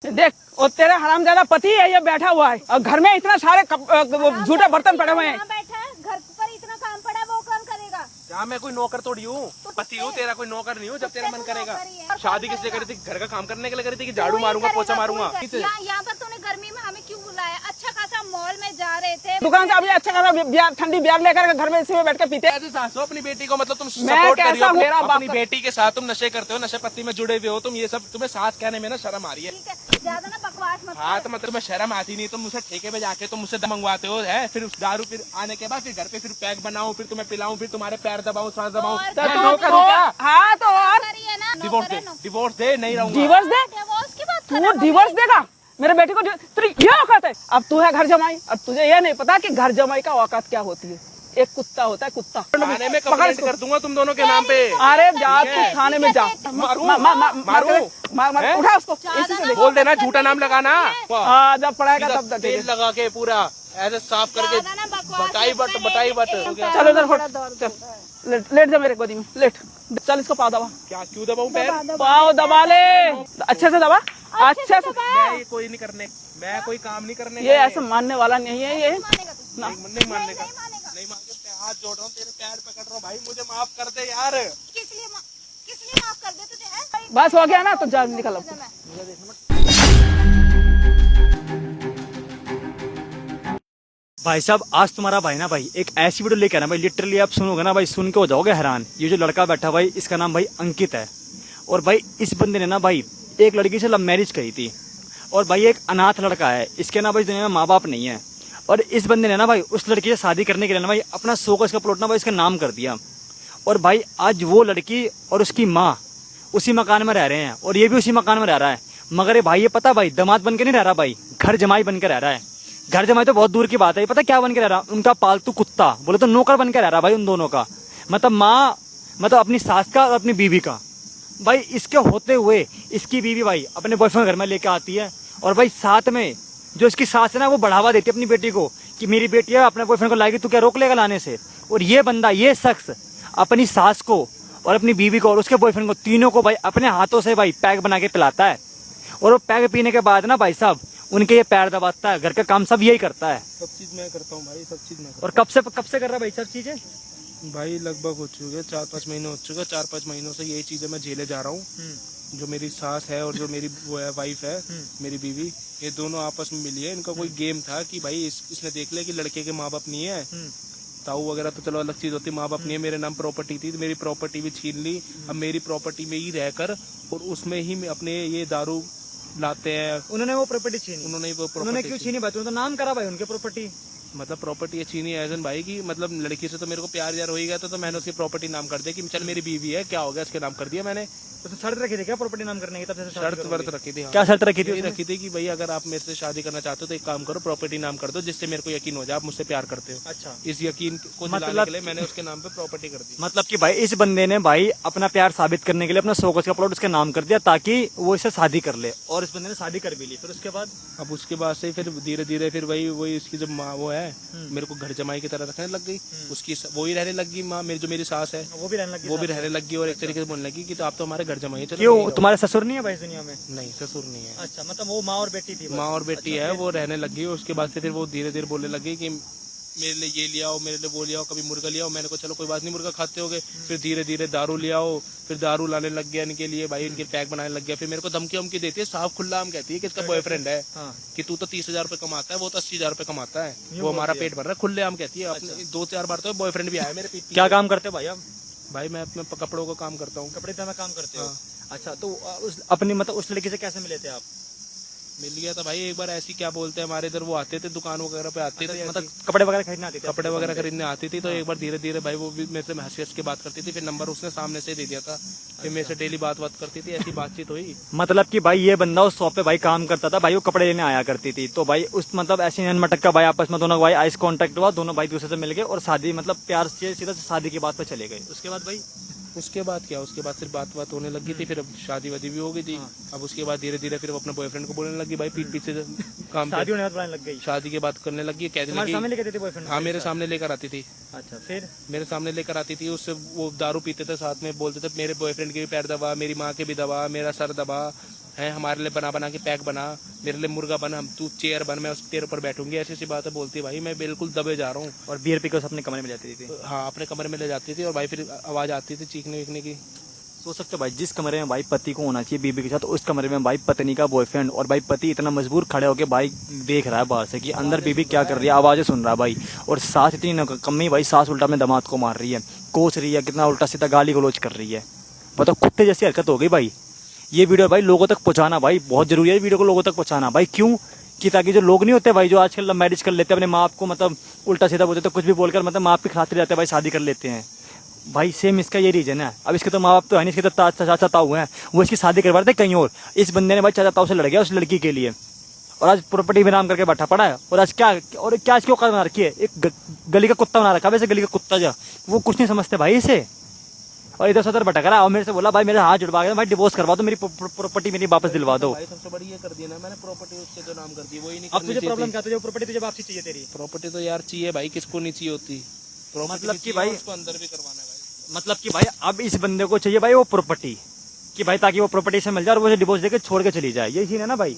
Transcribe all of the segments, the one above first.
देख वो तेरा हरामजादा पति है, ये बैठा हुआ है और घर में इतना सारे झूठे बर्तन पड़े हुए हैं। बैठा घर पर इतना काम पड़ा, वो कौन करेगा? क्या मैं कोई नौकर थोड़ी हूँ? पति हूँ तेरा, कोई नौकर नहीं हूँ। जब तेरा मन करेगा। शादी किस लिए करी थी? घर का काम करने के लिए करी थी कि झाड़ू मारूंगा पोछा मारूंगा? यहाँ पर तूने गर्मी में हमें क्यों बुलाया? अच्छा खासा मॉल में जा रहे थे, दुकान से अभी अच्छा खासा ठंडी ब्याग लेकर घर में इसी में बैठ के पीते। ऐसे सासू अपनी बेटी को मतलब तुम मैं सपोर्ट कर रही कैसा हो मेरा बाप अपनी बेटी के साथ, तुम नशे करते हो, नशे पत्ती में जुड़े हुए हो तुम। ये सब तुम्हें सास कहने में ना शर्म आ रही है। ठीक है? ज्यादा ना बकवास मत हाँ तो मतलब तुम्हें शर्म आती नहीं, तुम मुझसे ठेके पे जाके तुम मुझसे मंगवाते हो है, फिर उस दारू, फिर आने के बाद फिर घर पे फिर पैक बनाऊं, फिर तुम्हें पिलाऊं, फिर तुम्हारे पैर दबाऊं, सांस दबाऊं। हाँ तो और करिए ना। डिवोर्स दे, डिवोर्स दे, नहीं रहूंगा। डिवोर्स दे, डिवोर्स की बात तू डिवोर्स देगा मेरे बेटे को? तेरी ये औकात है? अब तू है घर जमाई, अब तुझे ये नहीं पता कि घर जमाई का औकात क्या होती है। एक कुत्ता होता है, कुत्ता। थाने में कंप्लेंट कर दूंगा तुम दोनों के नाम पे। अरे जा तू थाने में जा, उठा उसको, बोल देना झूठा नाम लगाना। जब पढ़ाएगा तब तेल लगा के पूरा ऐसे साफ करके बताई बट चलो इधर लेट जा मेरे गोदी में, लेट। चल इसको पाव दबा। क्या क्यों दबाऊं? पैर पाव दबा ले, अच्छे से दबा, अच्छे से। मैं ये कोई नहीं करने, मैं कोई काम नहीं करने। ये ऐसे मानने वाला नहीं है ये। नहीं मानने का, नहीं मान के हाथ जोड़ रहा हूँ, तेरे पैर पकड़ रहा हूँ। भाई मुझे माफ कर दे यार। किस लिए माफ कर दे तुझे? बस हो गया ना, तो जा निकल अब। भाई साहब आज तुम्हारा भाई ना भाई एक ऐसी वीडियो लेके आना भाई, लिटरली आप सुनोगे ना भाई, सुन के हो जाओगे हैरान। ये जो लड़का बैठा भाई, इसका नाम भाई अंकित है। और भाई इस बंदे ने ना भाई एक लड़की से लव मैरिज करी थी। और भाई एक अनाथ लड़का है, इसके ना भाई दुनिया में माँ बाप नहीं है। और इस बंदे ने ना भाई उस लड़की से शादी करने के लिए ना भाई अपना 100 गज का प्लॉट ना भाई इसका नाम कर दिया। और भाई आज वो लड़की और उसकी माँ उसी मकान में रह रहे हैं और ये भी उसी मकान में रह रहा है। मगर ये भाई ये पता भाई दामाद बन के नहीं रह रहा भाई, घर जमाई बन के रह रहा है। घर जमाई तो बहुत दूर की बात है, ये पता क्या बन के रह रहा? उनका पालतू कुत्ता, बोले तो नौकर बन के रह रहा भाई उन दोनों का। मतलब माँ, मतलब अपनी सास का और अपनी बीवी का। भाई इसके होते हुए इसकी बीवी भाई अपने बॉयफ्रेंड घर में लेके आती है। और भाई साथ में जो इसकी सास है ना, वो बढ़ावा देती है अपनी बेटी को कि मेरी बेटी है अपने बॉयफ्रेंड को लाएगी, तू क्या रोक लेगा लाने से? और ये बंदा, ये शख्स अपनी सास को और अपनी बीवी को और उसके बॉयफ्रेंड को, तीनों को भाई अपने हाथों से भाई पैक बना के पिलाता है। और वो पैक पीने के बाद ना भाई साहब उनके ये पैर दबाता है, घर का काम सब यही करता है। सब चीज मैं करता हूँ भाई, सब चीज मैं। और कब से कर रहा है भाई सब चीजें? भाई लगभग हो चुके 4-5 महीने हो चुके। 4-5 महीनों से यही चीजें मैं झेले जा रहा हूँ। जो मेरी सास है और जो मेरी वो है वाइफ है, मेरी बीवी, ये दोनों आपस में मिली है। इनका कोई गेम था कि भाई इसने देख लिया कि लड़के के माँ बाप नहीं है, ताऊ वगैरह तो चलो अलग चीज होती, माँ बाप नहीं है। मेरे नाम प्रॉपर्टी थी, मेरी प्रॉपर्टी भी छीन ली। अब मेरी प्रॉपर्टी में ही रहकर और उसमें ही अपने ये दारू लाते हैं। उन्होंने वो प्रॉपर्टी छीनी? उन्होंने वो उन्होंने क्यों छीनी भाई? तो नाम करा भाई उनके प्रॉपर्टी। मतलब प्रॉपर्टी छीनी एजन भाई की, मतलब लड़की से तो मेरे को प्यार यार हो ही गया था, तो मैंने उसकी प्रॉपर्टी नाम कर दिया कि चल मेरी बीवी है, क्या हो गया, इसके नाम कर दिया मैंने। तो शर्त रखी थी क्या प्रॉपर्टी नाम करने की? तब से शर्त वर्त रखी थी। क्या शर्त रखी थी? रखी थी कि भाई अगर आप मेरे से शादी करना चाहते हो तो एक काम करो, प्रॉपर्टी नाम कर दो, जिससे मेरे को यकीन हो जाए आप मुझसे प्यार करते हो। अच्छा, इस यकीन को दिलाने के लिए मैंने उसके नाम पे प्रॉपर्टी कर दी। मतलब कि भाई इस बंदे ने भाई अपना प्यार साबित करने के लिए अपना 100 गज का प्लॉट उसके नाम कर दिया ताकि वो इससे शादी कर ले। और इस बंदे ने शादी कर भी ली। फिर उसके बाद अब उसके बाद से फिर धीरे धीरे फिर वही इसकी जब माँ वो है मेरे को घर जमाई की तरह रखने लग गई। उसकी वही रहने लगी माँ, मेरी जो मेरी सास है वो भी रहने लगी और एक तरीके से बोलने लगी कि तो आप तो हमारे घर जमाई। क्यों, तुम्हारे ससुर नहीं है भाई इस दुनिया में? नहीं, ससुर नहीं है। अच्छा, मतलब वो माँ और बेटी थी? माँ और बेटी है, वो रहने लगी। उसके बाद से फिर वो धीरे धीरे बोलने लगी कि मेरे लिए ये ले आओ, मेरे लिए वो ले आओ, कभी मुर्गा ले आओ। मैंने को चलो कोई बात नहीं, मुर्गा खाते होगे। फिर धीरे धीरे दारू ले आओ, फिर दारू लाने लग गया इनके लिए भाई, इनके पैक बनाने लग गया। फिर मेरे को धमकी वमकी देती है, साफ खुला हम कहती है कि इसका बॉयफ्रेंड है कि तू तो 30,000 रुपए कमाता है, वो तो 80,000 रुपए कमाता है, वो हमारा पेट भर रहा है। खुले हम कहती है। 2-4 बार तो बॉयफ्रेंड भी आया मेरे पीछे। क्या काम करते भाई आप? भाई मैं अपने कपड़ों का काम करता हूँ। कपड़े में काम करते हो? अच्छा, तो अपनी मतलब उस लड़की से कैसे मिले थे आप? मिल गया था भाई एक बार। ऐसी क्या बोलते हैं, हमारे इधर वो आते थे दुकान वगैरह पे आते थे, मतलब कपड़े वगैरह खरीदने आते थे? कपड़े वगैरह खरीदने आती थी। तो एक बार धीरे धीरे भाई वो भी मेरे से हंस हंस के बात करती थी। फिर नंबर उसने सामने से दे दिया था, फिर मेरे से डेली बात करती थी, ऐसी बातचीत हुई। मतलब कि भाई ये बंदा उस शॉप पे भाई काम करता था भाई, वो कपड़े लेने आया करती थी। तो भाई उस मतलब ऐसे अनमटक का भाई आपस में दोनों भाई आइस कॉन्टेक्ट हुआ, दोनों भाई दूसरे से मिल गए और शादी मतलब प्यार से सीधा शादी की बात पे चले गए। उसके बाद भाई उसके बाद क्या, उसके बाद सिर्फ बात होने लगी थी। फिर अब शादी वादी भी हो गई थी। अब उसके बाद धीरे धीरे फिर वो अपने बॉयफ्रेंड को बोलने लगी भाई, पीठ पीछे काम शादी होने बनाने लग गई। शादी की बात करने लगी, कहने लगी सामने लेकर थे बॉयफ्रेंड? हाँ, मेरे सामने लेकर आती थी। अच्छा, फिर मेरे सामने लेकर आती थी। उससे वो दारू पीते थे साथ में, बोलते थे मेरे बॉयफ्रेंड के भी पैर दबा, मेरी माँ के भी दबा, मेरा सर दबा, है, हमारे लिए बना बना के पैक बना, मेरे लिए मुर्गा बना, तू चेयर बन, मैं उस तेरे ऊपर बैठूंगी, ऐसी ऐसी बातें बोलती है भाई। मैं बिल्कुल दबे जा रहा हूँ। और बियर पी के अपने कमरे में जाती थी। हाँ, अपने कमरे में ले जाती थी और भाई फिर आवाज आती थी चीखने वीखने की। सोच सकते हो भाई, जिस कमरे में भाई पति को होना चाहिए बीबी के साथ, उस कमरे में भाई पत्नी का बॉयफ्रेंड, और भाई पति इतना मजबूर खड़े होके भाई देख रहा है बाहर से कि अंदर बीबी क्या कर रही है, आवाजें सुन रहा है भाई। और सास इतनी कमी भाई, सास उल्टा अपने दामाद को मार रही है, कोच रही है, कितना उल्टा सीधा गाली गलौज कर रही है। मतलब कुत्ते जैसी हरकत हो गई भाई। ये वीडियो भाई लोगों तक पहुंचाना भाई बहुत जरूरी है, वीडियो को लोगों तक पहुंचाना भाई। क्यों कि ताकि जो लोग नहीं होते भाई, जो आजकल लव मैरिज कर लेते हैं, अपने माँ बाप को मतलब उल्टा सीधा बोलते तो कुछ भी बोलकर मतलब माँ बाप के खिलाफ जाते हैं भाई, शादी कर लेते हैं भाई। सेम इसका ये रीजन है। अब इसके तो माँ बाप तो है नहीं, इसके तो चाचा ताऊ हैं, वो इसकी शादी करवा रहे थे कहीं और। इस बंदे ने भाई चाचा ताऊ से लड़ गया उस लड़की के लिए, और आज प्रॉपर्टी में नाम करके बैठा पड़ा है। और आज क्या इसकी औकात बना रखी है, एक गली का कुत्ता बना रखा है, वैसे गली का कुत्ता जो वो कुछ नहीं समझते भाई इसे। और इधर सदर भटक रहा है और मेरे से बोला भाई मेरे हाथ जुड़वा गया भाई, डिवोर्स करवा दो, मेरी प्रॉपर्टी मेरी वापस दिलवा दो। भाई सबसे बड़ी ये कर दिया ना मैंने, प्रॉपर्टी उसके तो नाम कर दी, वही नहीं। अब तुझे प्रॉब्लम क्या, तुझे प्रॉपर्टी तुझे वापसी चाहिए तेरी? प्रॉपर्टी तो यार चाहिए भाई, किसको नहीं चाहिए होती। मतलब कि भाई उसको अंदर भी करवाना है भाई। मतलब कि भाई अब इस बंदे को चाहिए भाई वो प्रॉपर्टी, कि भाई ताकि वो प्रॉपर्टी से मिल जाए और वो डिवोर्स देके छोड़ के चली जाए। यही सीन है ना भाई,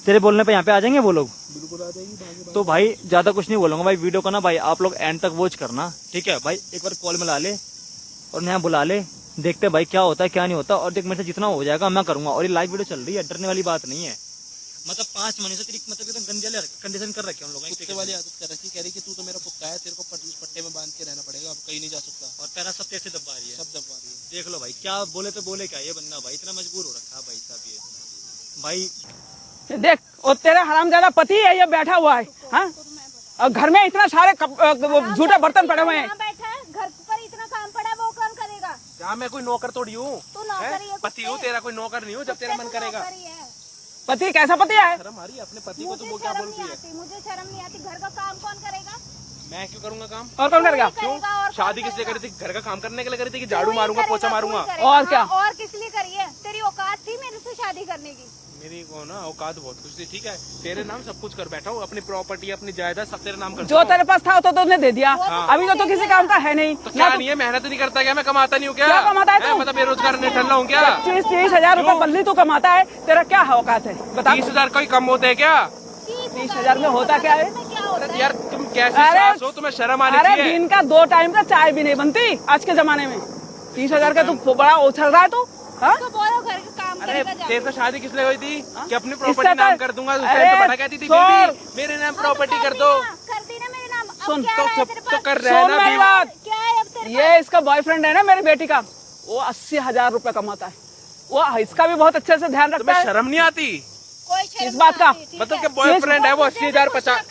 तेरे बोलने पे यहाँ पे आ जाएंगे वो लोग। बिल्कुल आ जाएगी। तो भाई ज्यादा कुछ नहीं बोलूंगा भाई, वीडियो को ना भाई आप लोग एंड तक वॉच करना, ठीक है भाई। एक बार कॉल मिला ले और यहाँ बुला ले, देखते भाई क्या होता है क्या नहीं होता। और देख मेरे से जितना हो जाएगा मैं करूंगा। और ये लाइव वीडियो चल रही है, डरने वाली बात नहीं है। मतलब 5 महीने से तेरी मतलब एकदम गंदे वाले कंडीशन कर रखे हम लोगों ने, कुत्ते वाली आदत कर रखी, कह रही कि तू तो मेरा कुत्ता है, तेरे को पट्टे में बांध के रहना पड़ेगा, अब कहीं नहीं जा सकता। और पैरा सब तेरे से दबा रही है, सब दबा रही है। देख लो भाई क्या बोले तो बोले क्या, ये बंदा भाई इतना मजबूर हो रखा है भाई साहब। ये भाई देख वो तेरा हरामजादा पति है, ये बैठा हुआ है। हाँ, और घर में इतना सारे झूठे बर्तन पड़े हुए हैं। बैठा है घर पर, इतना काम पड़ा है, वो कौन करेगा? क्या मैं कोई नौकर थोड़ी हूँ? तू नौकरी है, पति हूँ तेरा, कोई नौकर नहीं हूँ। जब तेरा मन करेगा। पति कैसा पति है? शर्म आ रही है अपने पति को, तो वो क्या बोलती है? मुझे शर्म नहीं आती। घर का काम कौन करेगा? मैं क्यों करूंगा काम? और कौन करेगा? क्यों? शादी किस लिए करी थी? घर का काम करने के लिए करी थी कि झाड़ू मारूंगा, पोछा मारूंगा? और क्या? और किस लिए करी है? तेरी औकात थी मेरे से शादी करने की? मेरी को ना औकात बहुत कुछ थी, ठीक है। तेरे नाम सब कुछ कर बैठा हूँ, अपनी प्रॉपर्टी अपनी जायदाद सब तेरे नाम कर। जो तेरे पास था तो तुमने दे दिया। अभी तो किसी काम का है नहीं। तो क्या नहीं है, मेहनत नहीं करता क्या? मैं कमाता नहीं हूँ क्या? क्या कमाता है तू? मतलब बेरोजगार नहीं ठल्ला हूँ क्या? 30 हजार रूपए बल्ली तू कमाता है, तेरा क्या औकात है बता? 30,000 कोई कम होते है क्या? 30,000 में होता क्या है? अरे यार तुम कैसे सास हो, तुम्हें शर्म आनी अरे चाहिए। दिन का 2 टाइम का चाय भी नहीं बनती आज के जमाने में। 30,000 का तू बड़ा उछल रहा है तू। हाँ? तो बोलो घर का काम अरे करेगा जाके। तेरे से शादी किस लिए हुई थी? कि अपनी इससे प्रॉपर्टी नाम तो- कर दूंगा। उस अरे टाइम तो बड़ा कहती थी छोड़। बीबी मेरे नाम प्रॉपर्टी कर दो। कर दी ना मेरे नाम। अब सुन, क्या तो है सब तेरे तो पास? कर रहे हैं सुन ना मेरी बीबी। बात, क्या है अब तेरे ये इसका बॉयफ्रेंड है ना मेरी बेटी का, वो 80,000 रूपए कमाता है। वो इसका भी बहुत अच्छे से ध्यान रखता तुम्हें है। शर्म नहीं आती? कोई शर्म किस बात का? नहीं आती, ठीक मतलब है? कि बॉयफ्रेंड है वो 80,000 50।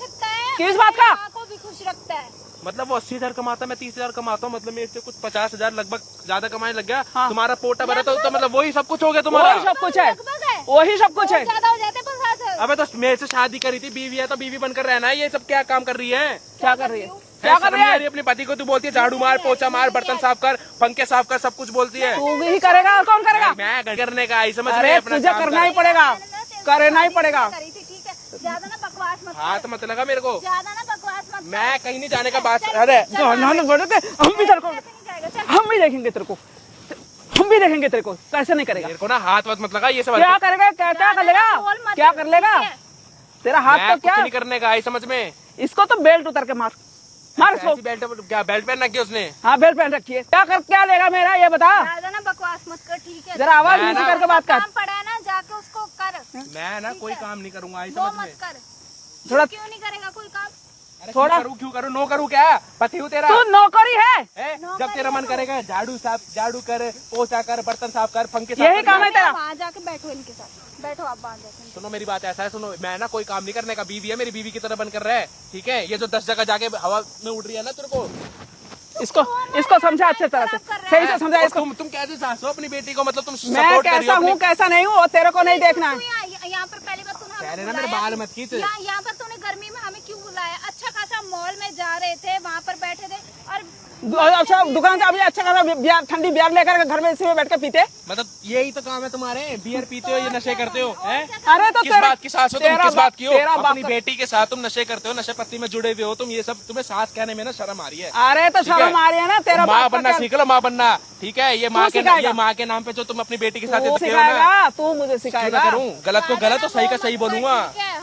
किस बात का? माँ को भी खुश रखता है। मतलब वो 80,000 कमाता, मैं 30,000 कमाता हूँ। मतलब मेरे से कुछ 50,000 लगभग ज्यादा कमाने लग गया। हाँ। तुम्हारा पोटा भरा तो मतलब वही सब कुछ हो गया तुम्हारा। वही सब कुछ है, लगभग है। वही सब कुछ है। ज्यादा हो जाते 50,000। अबे तो मेरे से शादी करी थी, बीवी है तो बीवी बनकर रहना है। ये सब क्या काम कर रही है? क्या कर रही है? क्या कर रही है? अपने पति को तू बोलती है झाड़ू मार, पोछा मार, बर्तन साफ कर, पंखे साफ कर, सब कुछ बोलती है। तू भी करेगा और कौन करेगा? मैं करने का आई समझ अरे रही अपना तुझे काम करना कर। ही पड़ेगा, करना ही पड़ेगा। करी थी, ठीक है। ज्यादा ना बकवास मत कर। हाथ मत लगा मेरे को, ज्यादा ना बकवास मत कर। मैं कहीं नहीं जाने का बात। अरे हम भी तेरे को, कैसे नहीं जाएगा? चल। हम भी देखेंगे तेरे को, हम भी देखेंगे तेरे को कैसे नहीं करेगा। मेरे को ना हाथ मत लगा। ये सब क्या करेगा? क्या कर लेगा? बोल मत। क्या कर लेगा? ठीक है। तेरा हाथ मैं तो कुछ क्या, नहीं करने का आई समझ में। इसको तो बेल्ट उतर के मार, मार इसको। ऐसी बेल्ट क्या बेल्ट पहन रखी है उसने? हाँ बेल्ट पहन रखी है। क्या लेगा मेरा ये बता? ज्यादा ना बकवास मत कर, ठीक है? जरा आवाज मैं नीचे ना- करके बात कर। काम पड़ा है ना, जाके उसको कर। मैं ना ठीक कोई है। काम नहीं करूंगा आई वो समझ में। मत कर। थोड़ा क्यों नहीं करेगा कोई काम? अरे थोड़ा- क्यों करूँ नो करूँ क्या? पति हूँ तेरा। तू नौकरी है, है? जब तेरा मन करेगा झाड़ू कर, पोछा कर, बर्तन साफ कर, पंखे साफ यही कर। काम है तेरा। वहाँ जाके बैठो इनके साथ, बैठो आप वहाँ जाके। सुनो मेरी बात ऐसा है, सुनो मैं ना कोई काम नहीं करने का। बीवी है मेरी, बीवी की तरह बनकर रहे, ठीक है। ये जो 10 जगह जाके हवा में उड़ रही है ना तेरे को, इसको समझा अच्छे तरह से, सही से समझा और इसको। तुम कैसे सास हो अपनी बेटी को? मतलब तुम मैं सपोर्ट कर रही कैसा हो हूँ कैसा नहीं हूँ, तेरे को नहीं देखना है। यहाँ पर पहली बात तूने पहले ना मेरे बाल मत खींच। यहाँ पर तूने गर्मी में हमें क्यों बुलाया? अच्छा खासा मॉल में जा रहे थे, वहाँ पर बैठे थे और अच्छा दुकान से अभी अच्छा खासा बियर, ठंडी बियर लेकर के घर में इसी में बैठ के पीते। मतलब यही तो काम है तुम्हारे, बियर पीते हो, ये नशे करते हो, हैं? अरे तो किस बात की सास हो तुम? किस बात की हो? तेरा बाप अपनी बेटी के साथ तुम नशे करते हो, नशे पत्ती में जुड़े हुए हो तुम, ये सब तुम्हें सास कहने में ना शर्म आ रही है। अरे तो शर्म आ रही है ना, तेरा माँ बाप का बनना क्या- सीख लो, माँ बनना, ठीक है? ये माँ के नाम पे जो तुम अपनी बेटी के साथ तू इतने हो सिखाएगा, ना, तू मुझे क्यों ना सिखाएगा। करूँ? गलत को गलत और सही का सही बोलूंगा,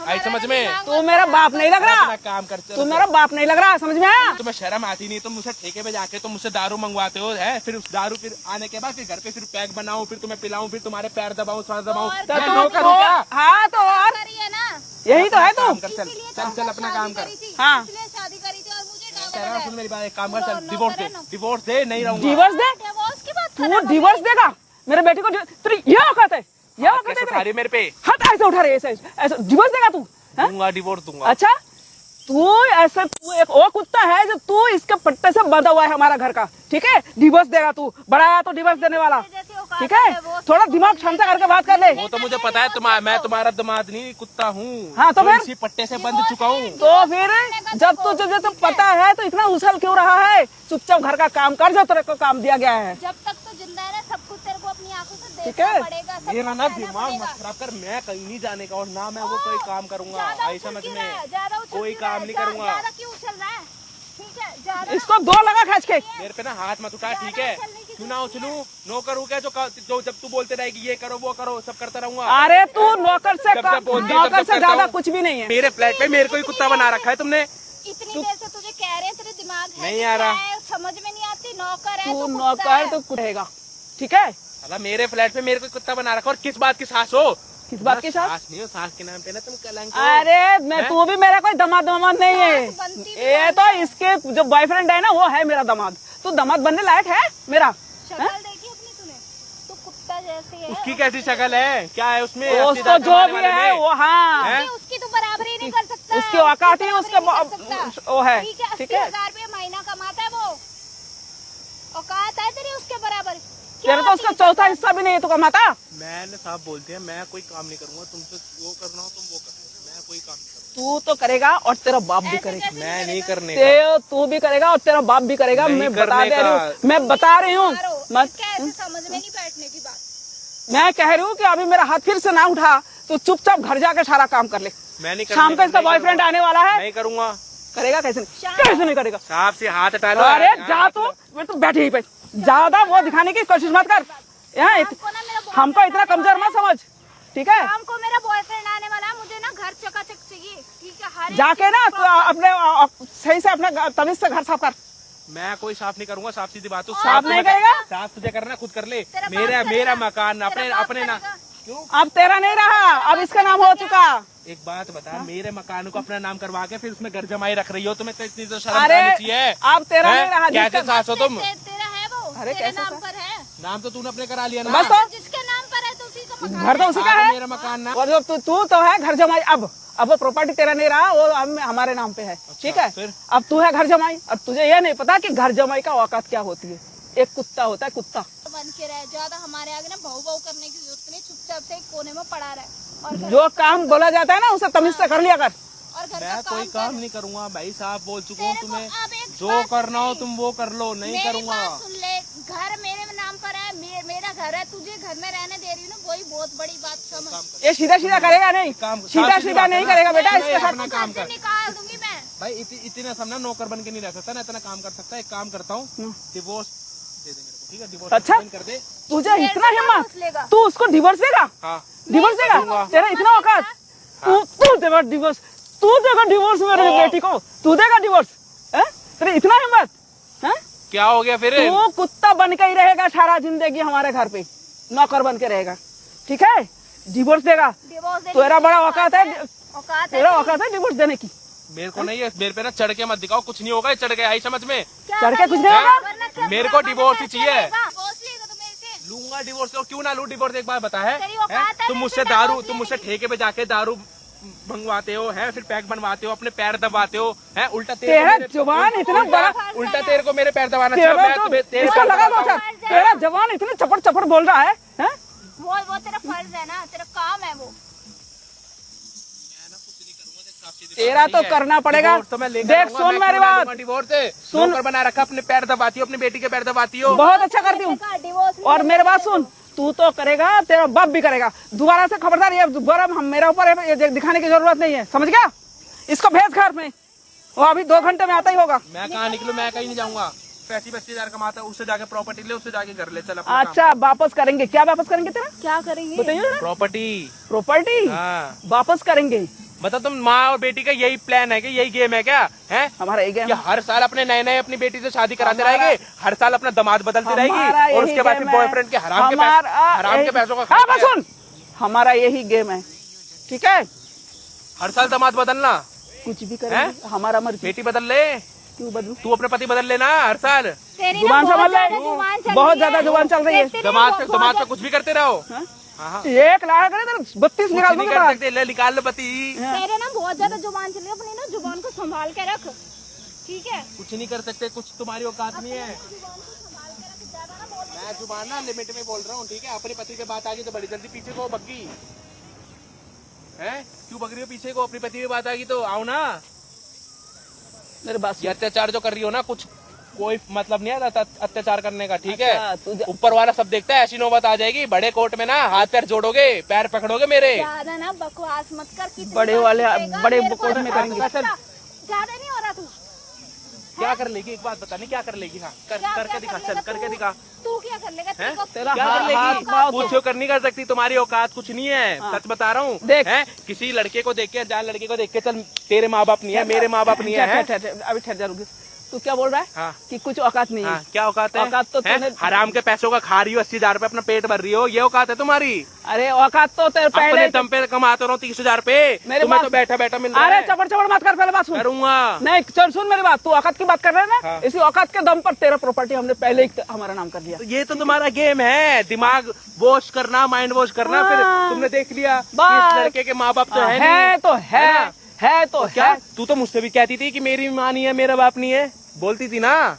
आई समझ में? तू मेरा बाप नहीं लग रहा, अपना काम करते तू मेरा बाप नहीं लग रहा, समझ में आया? तुम्हें शर्म आती नहीं? तुम मुझसे ठेके पे जाके तुम मुझसे दारू मंगवाते हो, है? फिर उस दारू फिर आने के बाद फिर घर पे फिर पैक बनाऊं, फिर तुम्हें पिलाऊं, फिर तुम्हारे पैर दबाऊं, सांस दबाऊं, तो मैं तू नौकर हूं क्या? हाँ तो और करी है ना, यही तो है तू। काम कर, चल इसीलिए चल चल अपना काम कर। हाँ। इसलिए शादी करी थी और मुझे कह रहा हूं, सुन मेरी बात, एक काम कर, चल नो, डिवोर्स दे, डिवोर्स दे, नहीं रहूंगा। डिवोर्स दे, डिवोर्स की बात तू डिवोर्स देगा मेरे बेटी को? तेरी ये औकात है, ये औकात कैसे है उठा रही तेरी? है मेरे पे? हाथ ऐसे उठा रहे ऐसे ऐसे डिवोर्स देगा तू? हैं? दूंगा, डिवोर्स दूंगा। अच्छा तू ऐसे, तू एक वो कुत्ता है जो तू इसके पट्टे से बंधा हुआ है हमारा घर का, ठीक है? डिवोर्स देगा तू, बड़ा आया तो डिवोर्स देने वाला, ठीक है? थोड़ा दिमाग क्षमता करके बात कर ले। वो तो मुझे पता है, मैं तुम्हारा दामाद नहीं, कुत्ता हूँ। हाँ, तो फिर? इसी पट्टे से बंध चुका हूँ। तो फिर जब तुझे पता है तो इतना उछल क्यों रहा है? चुपचाप घर का काम कर, जो तेरे को काम दिया गया है। जब तक तो जिंदा है ना, सब कुछ तेरे को अपनी आंखों से ठीक देखना है? पड़ेगा, सब मेरा कुछ ना सहना दिमाग पड़ेगा। मत खराब कर, मैं कहीं नहीं जाने का और ना मैं वो कोई काम करूंगा, ज्यादा आई उछल समझ क्यों में? रहा है? ज्यादा उछल कोई क्यों रहा काम है? नहीं करूंगा। ज्यादा क्यों उछल रहा है? ठीक है, ज्यादा इसको दो लगा खींच के। मेरे पे ना हाथ मत उठा, ठीक है? क्यों ना उछलूं? नौकर हूँ क्या जो जब तू बोलते रहेगी ये करो वो करो, सब करता रहूंगा? अरे तू नौकर से जब बोलती है, नौकर तब से करता ज्यादा हूँ। कुछ भी नहीं है। मेरे फ्लैट पे मेरे को ही कुत्ता बना रखा है तुमने। इतनी देर से तुझे कह रहे हैं, तेरे दिमाग है नहीं कि आ रहा। क्या है, समझ में नहीं आती। नौकर है तू तो कुत्ता नौकर है। तो कुछ रहेगा, ठीक है? अला मेरे फ्लैट पे मेरे को कुत्ता बना रखा, और किस बात की सास हो? किस बात की सास? सास नहीं हो, सास के नाम पे ना तुम कलंक हो। अरे मैं हैं? तू भी मेरा कोई दामाद नहीं है, सास बनती भी ये तो इसके जो बॉयफ्रेंड है ना वो है मेरा दामाद। तू दामाद बनने लायक है मेरा? शक्ल देखी अपनी तूने? तू कुत्ता जैसी है। उसकी कैसी शक्ल है? क्या है उसमें? उसको सीधा जो कमाने भी वाले है में? वो, हाँ हैं? उसकी तू बराबरी नहीं कर सकता। उसकी औकात ही उसके बराबरी नहीं कर सकता। वो है, ठीक है, ठीक है? 80,000 रुपये महीना कमाता है वो, औकात है तेरी उसके बराबर? तेरा तो उसका चौथा हिस्सा भी नहीं है तू कमाता। मैंने साहब बोलते हैं, मैं कोई काम नहीं करूंगा, तुमसे वो करना हो तुम वो कर लो, मैं कोई काम नहीं करूंगा। तू तो करेगा और तेरा बाप भी करेगा। मैं नहीं करने का। तू भी करेगा और तेरा बाप भी करेगा। नहीं मैं बता करने दे रही का। हूँ, मैं बता रही हूँ। कैसे समझ में नहीं बैठने की बात? मैं कह रही हूँ कि अभी मेरा हाथ फिर से ना उठा तो चुपचाप घर जाके सारा काम कर ले। मैं नहीं शाम को इसका बॉयफ्रेंड आने वाला है, नहीं करूंगा। करेगा कैसे नहीं? कैसे नहीं करेगा? साहब से हाथ हटा लो। अरे जा तो, मैं तो बैठी यहीं पे, ज्यादा वो दिखाने की कोशिश मत कर। यहाँ हमको ना मेरा boyfriend हमको इतना कमजोर मत समझ, ठीक है? शाम को मेरा बॉयफ्रेंड आने वाला है, मुझे ना घर चकाचक चाहिए, ठीक है? हर एक जाके चीज़ ना को तू अपने सही से अपने तमीज से घर साफ कर। मैं कोई साफ नहीं करूंगा, साफ सीधी बात हो। साफ नहीं करेगा? साफ तुझे करना खुद कर ले। तेरा बाप मेरा करेगा। मकान अपने तेरा बाप अपने ना। करेगा। क्यों? अब तेरा नहीं रहा, अब इसका नाम हो चुका। एक बात बता, मेरे मकान को अपना नाम करवा के फिर उसमें घर जमाई रख रही हो, तुम्हें तो इतनी तो शर्म अरे आनी चाहिए। अब तेरा हैं? नहीं रहा, कैसे जिसका सास हो तुम? तेरा है वो, अरे तेरे कैसे नाम सास? पर है। नाम तो तूने अपने करा लिया ना। बस तो जिसके नाम पर है तो उसी का मकान घर तो उसी का आगे है। मेरा मकान ना। और जो तू तो है घर जमाई। अब वो प्रॉपर्टी तेरा नहीं रहा, वो हमारे नाम पे है, ठीक है? फिर? अब तू है घर जमाई। अब तुझे ये नहीं पता कि घर जमाई का औकात क्या होती है। एक कुत्ता होता है, कुत्ता। बन के रहे, ज्यादा हमारे आगे ना भाऊ करने की जरूरत नहीं, चुपचाप से एक कोने में पड़ा रहे और जो काम बोला जाता है ना उसे तमीज से कर लिया कर। और घर मैं का कोई कर। काम नहीं करूंगा भाई साहब, बोल चुका हूँ तेरे को तुम्हें। अब एक जो बात करना हो सुन तुम वो कर लो, नहीं मेरी करूंगा। बात सुन ले, घर मेरे नाम पर है, मेरा घर है, तुझे घर में रहने दे रही हूँ ना, वही बहुत बड़ी बात समझ। ये सीधा सीधा करेगा नहीं, काम- सीधा साफ सीधा सीधी नहीं बात है करेगा ना। बेटा। मैं इसके साथ अपना काम कर। निकाल दूंगी मैं। भाई इतना सब ना नौकर बन के नहीं रह सकता ना, इतना काम कर सकता है। एक काम करता हूँ, डिवोर्स दे दे मेरे को, ठीक है? डिवोर्स अच्छा? कर दे। तुझे इतना मेरे से हिम्मत, लेगा। तू उसको डिवोर्स देगा? हाँ डिवोर्स देगा? तेरा इतना औकात? तू देगा डिवोर्स? तू देगा डिवोर्स मेरे बेटी को? तू देगा डिवोर्स? तेरी इतना हिम्मत है? क्या हो गया फिर? तू कुत्ता बन के ही रहेगा सारा जिंदगी हमारे घर पे, नौकर बन के रहेगा, ठीक है? डिवोर्स देगा? डिवोर्स देने तेरा की बड़ा औकात है, औकात है तेरा औकात है डिवोर्स देने की। मेरे को नहीं है, मेरे पे ना चढ़ के मत दिखाओ, कुछ नहीं होगा। चढ़ के आई समझ में? चढ़ के कुछ नहीं होगा। मेरे को डिवोर्स ही चाहिए। डिवोर्स लेगा तो मेरे से। लूंगा डिवोर्स, तो क्यों ना लूं डिवोर्स? एक बार बता है, तेरी औकात है तुम मेरे मुझसे से दारू, divorce तुम मुझसे लेने ठेके पे जाके दारू मंगवाते हो, है? फिर पैक बनवाते हो, अपने पैर दबाते हो, है? उल्टा तेरा जवान इतना बड़ा, उल्टा तेरे को मेरे पैर दबाना चाहिए। तेरा मैं तो तुम्हें- तेरे इसको पैर लगा दो दबाता अच्छा, हूँ। तेरा जवान इतना चपड़ चपड़ बोल रहा है, हैं? वो तेरा फर्ज है ना, तेरा काम है वो। तेरा तो करना पड़ेगा। डिवोर्स तो मैं लेकर देख आऊंगा, सुन मैं मेरी क्यों ना बात, लूंगा डिवोर्स? सुन। नौकर बना रखा, अपने पैर दबाती हो, अपनी बेटी के पैर दबाती हो। बहुत अच्छा करती हूँ। और मेरे बात सुन, तू तो करेगा, तेरा बाप भी करेगा। दोबारा से खबरदार, ये दोबारा हम मेरे ऊपर ये दिखाने की जरूरत नहीं है, समझ गया? इसको भेज घर में, वो अभी 2 घंटे में आता ही होगा। मैं कहाँ निकलूं, मैं कहीं नहीं जाऊंगा। 35-50 कमाता है, उससे जाके प्रॉपर्टी ले, उससे जाके घर ले, चल अपना अच्छा वापस करेंगे, क्या वापस करेंगे तेरा? क्या करेंगे? बताइए जरा। प्रॉपर्टी। प्रॉपर्टी हाँ वापस करेंगे। बता, तुम माँ और बेटी का यही प्लान है कि यही गेम है क्या? है हमारा ये कि गेम, हर साल अपने नए अपनी बेटी से शादी कराते हमारा- रहेंगे, हर साल अपना दामाद बदलती हमारा रहेगी, और यही उसके बाद फिर गेम है। बॉयफ्रेंड के हराम के पैसों का हाँ खर्चा बस सुन, हमारा यही गेम है, ठीक है? हर साल दामाद बदलना। कुछ भी करेंगे, हमारा मर्जी। बेटी बदल ले, क्यों बदलू? तू अपने पति बदल लेना हर साल। तेरी ना जुबान बहुत संभाल ले, ज्यादा जुबान चल बहुत रही ज्यादा है। जुबान चल रही है। तेरी दामाद बहुत- पे बहुत- कुछ भी करते रहो। हाँ? हाँ, 1 लाख करे तो 32 कुछ निकाल नहीं दूंगा। कर सकते, ले निकाल लो पति। तेरे ना बहुत ज्यादा जुबान चल रही है, अपनी ना जुबान को संभाल के रख, ठीक है? कुछ नहीं कर सकते, कुछ तुम्हारी औकात नहीं है। जुबान को संभाल के रख, ज्यादा ना बोल। मैं जुबान ना लिमिट में बोल रहा हूँ, ठीक है? अपने पति पे बात आ गई तो बड़ी जल्दी पीछे को बग्गी है। क्यों बग रही हो पीछे को? अपनी पति पे बात आ गई तो आओ ना। मेरे बात ये सुन। अत्याचार जो कर रही हो ना, कुछ कोई मतलब नहीं है अत्याचार करने का, ठीक अच्छा, है? तुझे- ऊपर वाला सब देखता है, ऐसी नौबत आ जाएगी बड़े कोर्ट में ना, हाथ पैर जोड़ोगे, पैर पकड़ोगे मेरे। ज्यादा ना बकवास मत कर। कितनी बड़े बार वाले- पूछेगा, बड़े मेरे को कोर्ट में ना करेंगे। ज्यादा नहीं हो रहा तू। क्या कर लेगी? एक बात बता, नहीं क्या कर लेगी? हाँ करके दिखा, चल करके दिखा। तू क्या कर लेगा? हैं? तेरा क्या कर हाथ लेगी? पाँव पूछो कर नहीं कर सकती, तुम्हारी औकात कुछ नहीं है। हाँ। सच बता रहा हूँ। देख। हैं? किसी लड़के को देख के, अनजान लड़के को देख के, चल तेरे माँ बाप नहीं है, मेरे माँ बाप नहीं है। अभी ठहर जा, रुक। तू क्या बोल रहा है? हाँ। कि कुछ औकात नहीं है। हाँ, क्या औकात है? औकात तो हैं? तूने- हराम के पैसों का खा रही हो, 80,000 रुपए अपना पेट भर रही हो, ये औकात है तुम्हारी? अरे औकात तो तेरे अपने पहले दम पे कमाते रहो 30,000 रुपए, मेरे तुम्हें पास- तो बैठा बैठा मिल रहा अरे है। चपड़ चपड़ मत कर, पहले बात सुन। करूंगा। नहीं चल सुन मेरी बात, तू औकात की बात कर रहे हैं ना? हाँ। इसी औकात के दम पर तेरा प्रॉपर्टी हमने पहले ही हमारा नाम कर दिया। तो ये तो तुम्हारा गेम है, दिमाग वॉश करना, माइंड वॉश करना। फिर हाँ। तुमने देख लिया कि बस। इस लड़के के माँ बाप तो है है नहीं। तो है, ना? है तो क्या है। तू तो मुझसे भी कहती थी कि मेरी माँ नहीं है, मेरा बाप नहीं है, बोलती थी ना